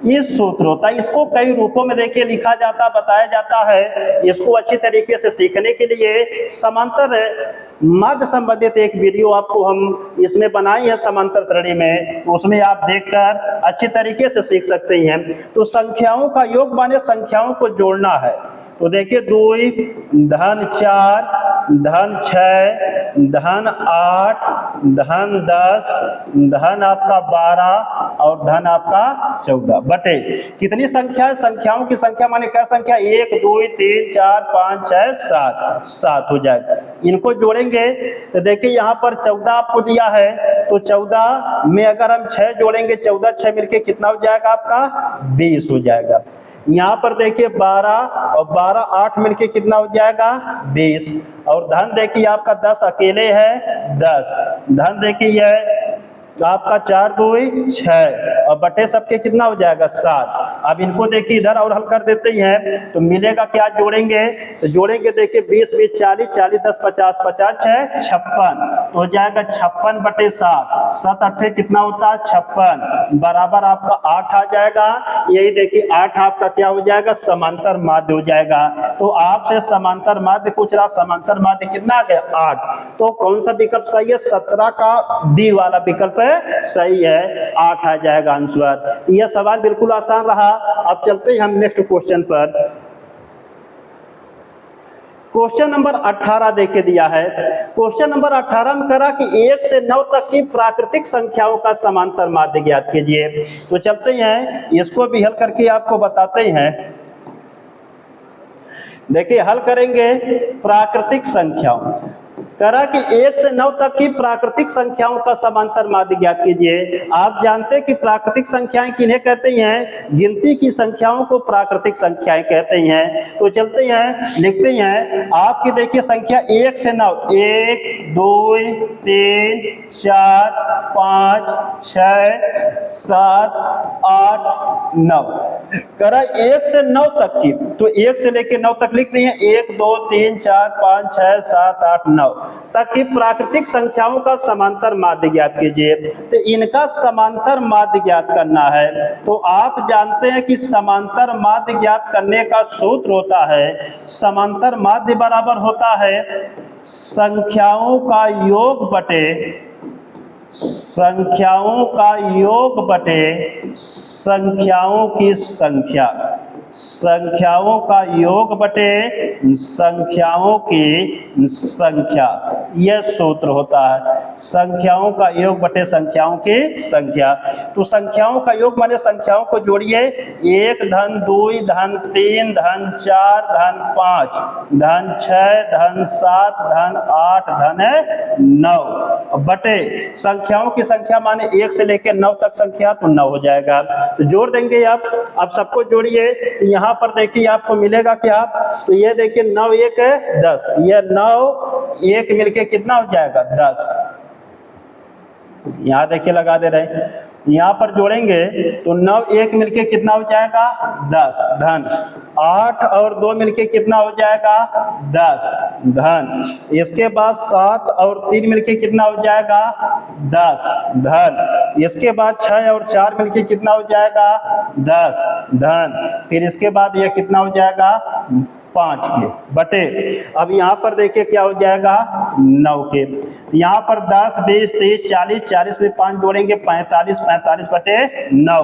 इस सूत्र होता है। इसको कई रूपों में देखिए लिखा जाता, बताया जाता है। इसको अच्छी तरीके से सीखने के लिए समांतर माध्य संबंधित एक वीडियो आपको हम इसमें बनाई है समांतर श्रेणी में, उसमें आप देखकर अच्छी तरीके से सीख सकते हैं। तो संख्याओं का योग माने संख्याओं को जोड़ना है, तो देखिए 2 धन 4 धन 6 धन 8 धन 10 धन आपका 12 और धन आपका 14 बटे कितनी संख्या है? संख्याओं की संख्या माने क्या संख्या? 1 2 3 4 5 6 7 7 हो जाएगा। इनको जोड़ेंगे तो देखिए यहाँ पर 14 आपको दिया है, तो 14 में अगर हम 6 जोड़ेंगे, 14 6 मिलके कितना हो जाएगा आपका? 20 हो जाएगा। यहाँ पर देखिए 12 और 12 8 मिलके कितना हो जाएगा? 20। और धन देखिए आपका 10 अकेले है 10, धन देखिए यह आपका 4 2 6 और बटे सबके कितना हो जाएगा? 7। अब इनको देखिए इधर और हल कर देते हैं तो मिलेगा क्या? जोड़ेंगे तो जोड़ेंगे देखिए 20 20 40 40 10 50 50 6 56 तो हो जाएगा 56 बटे 7 7 8 कितना होता है? 56 बराबर आपका 8 आ जाएगा। यही देखिए 8 आपका क्या हो जाएगा? समांतर माध्य हो जाएगा। तो आपसे समांतर माध्य पूछ रहा, समांतर माध्य कितना आ गया? 8। तो कौन सा विकल्प सही है? 17 का बी वाला विकल्प सही है, 8 आ जाएगा आंसर। यह सवाल बिल्कुल आसान रहा। अब चलते हैं हम नेक्स्ट क्वेश्चन पर। क्वेश्चन नंबर 18 देखे दिया है। क्वेश्चन नंबर 18 में करा कि 1 से 9 तक की प्राकृतिक संख्याओं का समांतर माध्य ज्ञात कीजिए। तो चलते हैं इसको भी हल करके आपको बताते हैं। देखिए हल करेंगे प्राकृतिक संख्याओं, करा कि 1 से 9 तक की प्राकृतिक संख्याओं का समांतर माध्य ज्ञात कीजिए। आप जानते हैं कि प्राकृतिक संख्याएं किन्हें कहते हैं? गिनती की संख्याओं को प्राकृतिक संख्याएं कहते हैं। तो चलते हैं लिखते हैं। आपकी देखिए संख्या 1 से 9 1 2 3 4 5 6 7 8 9 करा 1 से 9 तक की, तो 1 से लेके 9 तक लिखते हैं 1 2 3 4 5 6 7 8 9 तक की प्राकृतिक संख्याओं का समांतर माध्य ज्ञात कीजिए। तो इनका समांतर माध्य ज्ञात करना है। तो आप जानते हैं कि समांतर माध्य ज्ञात करने का सूत्र होता है, समांतर माध्य बराबर होता है संख्याओं का योग बटे संख्याओं का योग बटे संख्याओं की संख्या, संख्याओं का योग बटे संख्याओं की संख्या। यह सूत्र होता है, संख्याओं का योग बटे संख्याओं की संख्या। तो संख्याओं का योग माने संख्याओं को जोड़िए, 1 धन 2 धन 3 धन 4 धन 5 धन 6 धन 7 धन 8 धन 9 बटे संख्याओं की संख्या माने 1 से लेकर 9 तक संख्या, तो 9 हो जाएगा। तो जोड़ देंगे आप सबको जोड़िए। यहाँ पर देखिए आपको मिलेगा क्या? तो ये देखिए 9 1 10, ये 9 1 मिलके कितना हो जाएगा? 10। यहाँ देखिए लगा दे रहे, यहाँ पर जोड़ेंगे तो 9 1 मिलके कितना हो जाएगा? 10 धन 8 और 2 मिलके कितना हो जाएगा? 10 धन। इसके बाद 7 और 3 मिलके कितना हो जाएगा? 10 धन। इसके बाद 6 और 4 मिलके कितना हो जाएगा? 10 धन। फिर इसके बाद यह कितना हो जाएगा? 5 के बटे, अब यहाँ पर देखिए क्या हो जाएगा? 9 के। यहाँ पर 10 20 30 40 40 में 5 जोड़ेंगे 45 45 बटे 9।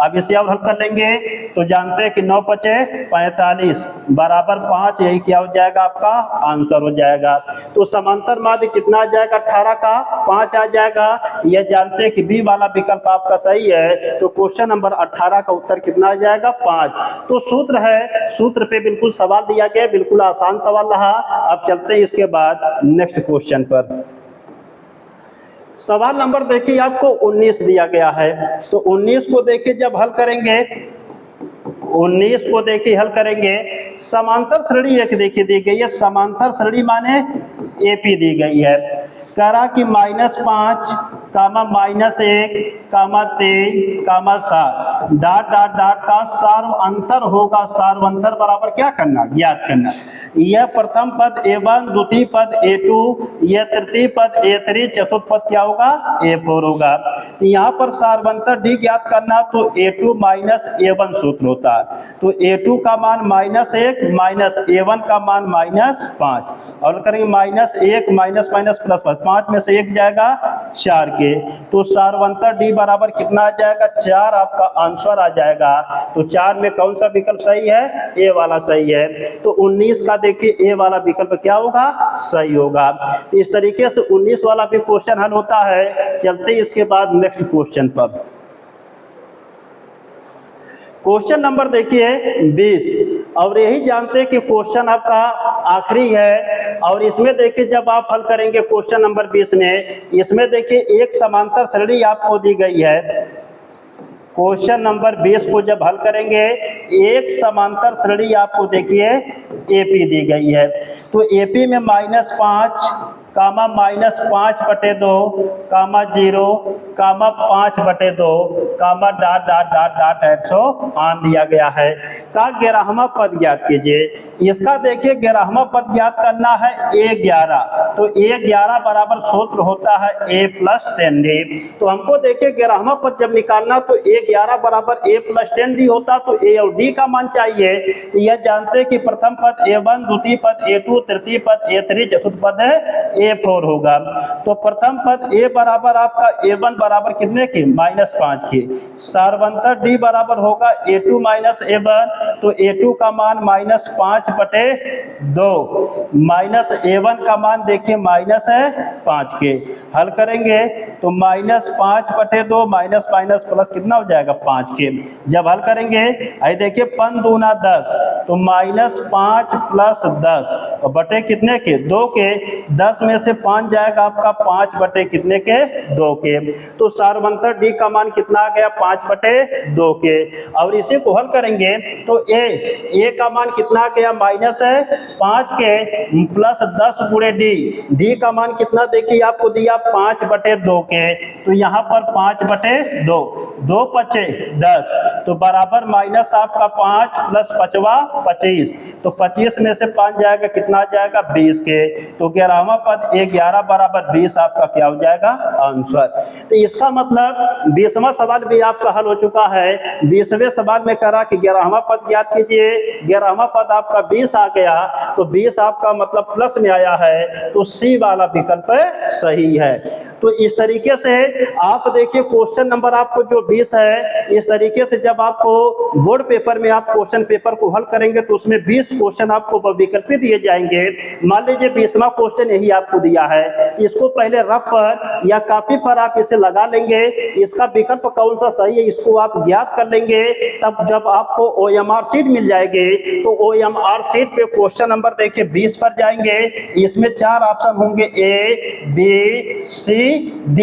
अब इसे और हल कर लेंगे तो जानते हैं कि 9 बचे 45 बराबर 5, यही क्या हो जाएगा? आपका आंसर हो जाएगा। तो समांतर माध्य कितना आ जाएगा? 18 का 5 आ जाएगा। यह जानते हैं कि बी वाला विकल्प आपका सही है। तो क्वेश्चन नंबर 18 का उत्तर कितना आ जाएगा? 5। तो सूत्र है, सूत्र पे बिल्कुल सवाल दिया गया, बिल्कुल आसान सवाल रहा। अब चलते हैं इसके बाद नेक्स्ट क्वेश्चन पर। सवाल नंबर देखिए आपको 19 दिया गया है। तो 19 को देखिए जब हल करेंगे, 19 को देखिए हल करेंगे, समांतर श्रेणी एक देखिए दी गई है। समांतर श्रेणी माने एपी दी गई है। करा कि -5 कामा -1 कामा 23 कामा 7 डॉट डॉट डॉट का सार्वअंतर होगा। सार्वअंतर बराबर क्या करना? ज्ञात करना। यह प्रथम पद A1, द्वितीय पद A2, यह तृतीय पद A3, चतुर्थ पद क्या होगा? A4 होगा। तो यहाँ पर सार्वअंतर D ज्ञात करना, तो A2 माइनस A1 सूत्र होता है। तो A2 का मान -1 माइनस A1 का मान -5 और करेंगे -1 माइनस माइनस प्लस 5 में से 1 जाएगा 4 के, तो सारवंतर डी बराबर कितना आ जाएगा 4 आपका आंसर आ जाएगा। तो 4 में कौन सा विकल्प सही है, ए वाला सही है। तो 19 का देखिए ए वाला विकल्प क्या होगा, सही होगा। इस तरीके से 19 वाला भी क्वेश्चन हल होता है। चलते इसके बाद नेक्स्ट क्वेश्चन पर। क्वेश्चन नंबर देखिए 20, और यही जानते हैं कि क्वेश्चन आपका आखिरी है। और इसमें देखिए जब आप हल करेंगे क्वेश्चन नंबर 20 में, इसमें देखिए एक समांतर श्रेणी आपको दी गई है। क्वेश्चन नंबर 20 को जब हल करेंगे, एक समांतर श्रेणी आपको देखिए एपी दी गई है। तो एपी में -5 कामा -5/2 कामा 0 कामा 5/2 कामा डॉट डॉट डॉट डॉट 100 मान दिया गया है। का 11वां पद ज्ञात कीजिए। इसका देखिए 11वां पद ज्ञात करना है A11। तो A11 बराबर सूत्र होता है A + 10D। तो हमको देखिए 11वां पद जब निकालना तो A11 बराबर A + 10D होता, तो A और D का मान चाहिए। तो यह जानते हैं कि प्रथम पद A1, द्वितीय पद A2, तृतीय पद A3, चतुर्थ पद है A4 होगा। तो प्रथम पद A बराबर आपका A1 बराबर कितने के, -5 के। सारवंतर D बराबर होगा A2 - A1, तो A2 का मान -5/2 -A1 का मान देखिए -5 के। हल करेंगे तो -5/2 माइनस माइनस प्लस कितना हो जाएगा 5 के। जब हल करेंगे आई देखिए 5 दूना 10, तो -5 + 10 और बटे कितने के 2 के। 10 में से 5 जाएगा आपका 5 बटे कितने के 2 के। तो सारवंतर डी का मान कितना आ गया 5/2 के। और इसी को हल करेंगे तो ए का मान कितना आ गया -5 के प्लस 10 गुणे डी का मान कितना देखिए आपको दिया 5/2 के। तो यहाँ पर 5/2, 2 पचे 10, तो बराबर माइनस आपका 5 प्लस 5वां 25, तो 25 में से 5 जाएगा कितना जाएगा 20 के। तो 11वां पद A11 बराबर 20 आपका क्या हो जाएगा आंसर। तो इसका मतलब 20वां सवाल भी आपका हल हो चुका है। 20वें सवाल में करा कि 11वां पद ज्ञात कीजिए, 11वां पद आपका 20 आ गया, तो 20 आपका मतलब प्लस में आया है, तो सी वाला विकल्प सही है। तो इस तरीके से आप देखिए क्वेश्चन नंबर आपको जो 20 है, इस तरीके से जब आपको बोर्ड पेपर में आप क्वेश्चन पेपर को हल करेंगे तो उसमें 20 क्वेश्चन आपको विकल्प दिए जाएंगे। मान लीजिए 20वां क्वेश्चन यही आपको दिया है, इसको पहले रफ पर या कॉपी पर आप इसे लगा लेंगे, इसका विकल्प कौन सा सही है इसको आप ज्ञात कर लेंगे। तब जब आपको OMR शीट मिल जाएगी तो OMR शीट पे क्वेश्चन नंबर देखिए 20 पर जाएंगे। इसमें 4 ऑप्शन होंगे A, B, C, D।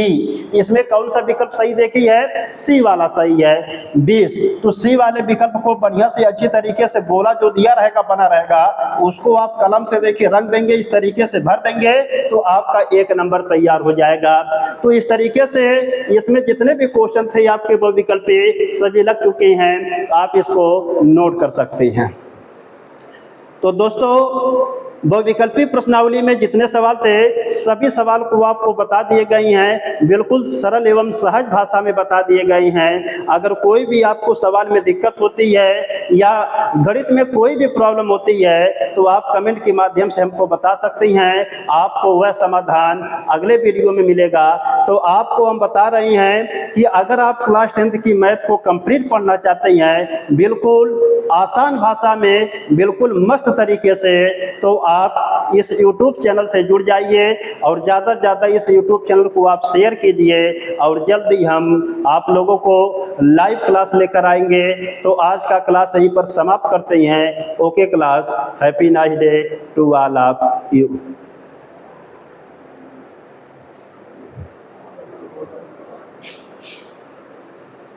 इसमें कौन सा विकल्प सही देखी है, सी वाला सही है 20। तो सी वाले विकल्प को बढ़िया से अच्छी तरीके से गोला जो दिया रहेगा बना रहेगा, उसको आप कलम से देखिए रंग देंगे, इस तरीके से भर देंगे तो आपका 1 नंबर तैयार हो जाएगा। तो इस तरीके से इसमें जितने भी क्वेश्चन थे आपके वो विकल्प सभी लग चुके हैं, आप इसको नोट कर सकते हैं। तो दोस्तों बहुविकल्पी प्रश्नावली में जितने सवाल थे सभी सवाल को आपको बता दिए गए हैं, बिल्कुल सरल एवं सहज भाषा में बता दिए गए हैं। अगर कोई भी आपको सवाल में दिक्कत होती है या गणित में कोई भी प्रॉब्लम होती है तो आप कमेंट के माध्यम से हमको बता सकते हैं, आपको वह समाधान अगले वीडियो में मिलेगा। तो आपको हम बता रहे हैं कि अगर आप क्लास 10th की मैथ को कंप्लीट पढ़ना चाहते हैं बिल्कुल आसान भाषा में, बिल्कुल मस्त तरीके से, तो आप इस YouTube चैनल से जुड़ जाइए और ज़्यादा से ज़्यादा इस YouTube चैनल को आप शेयर कीजिए और जल्दी हम आप लोगों को लाइव क्लास लेकर आएंगे। तो आज का क्लास यहीं पर समाप्त करते हैं। Okay class, happy nice day to all of you.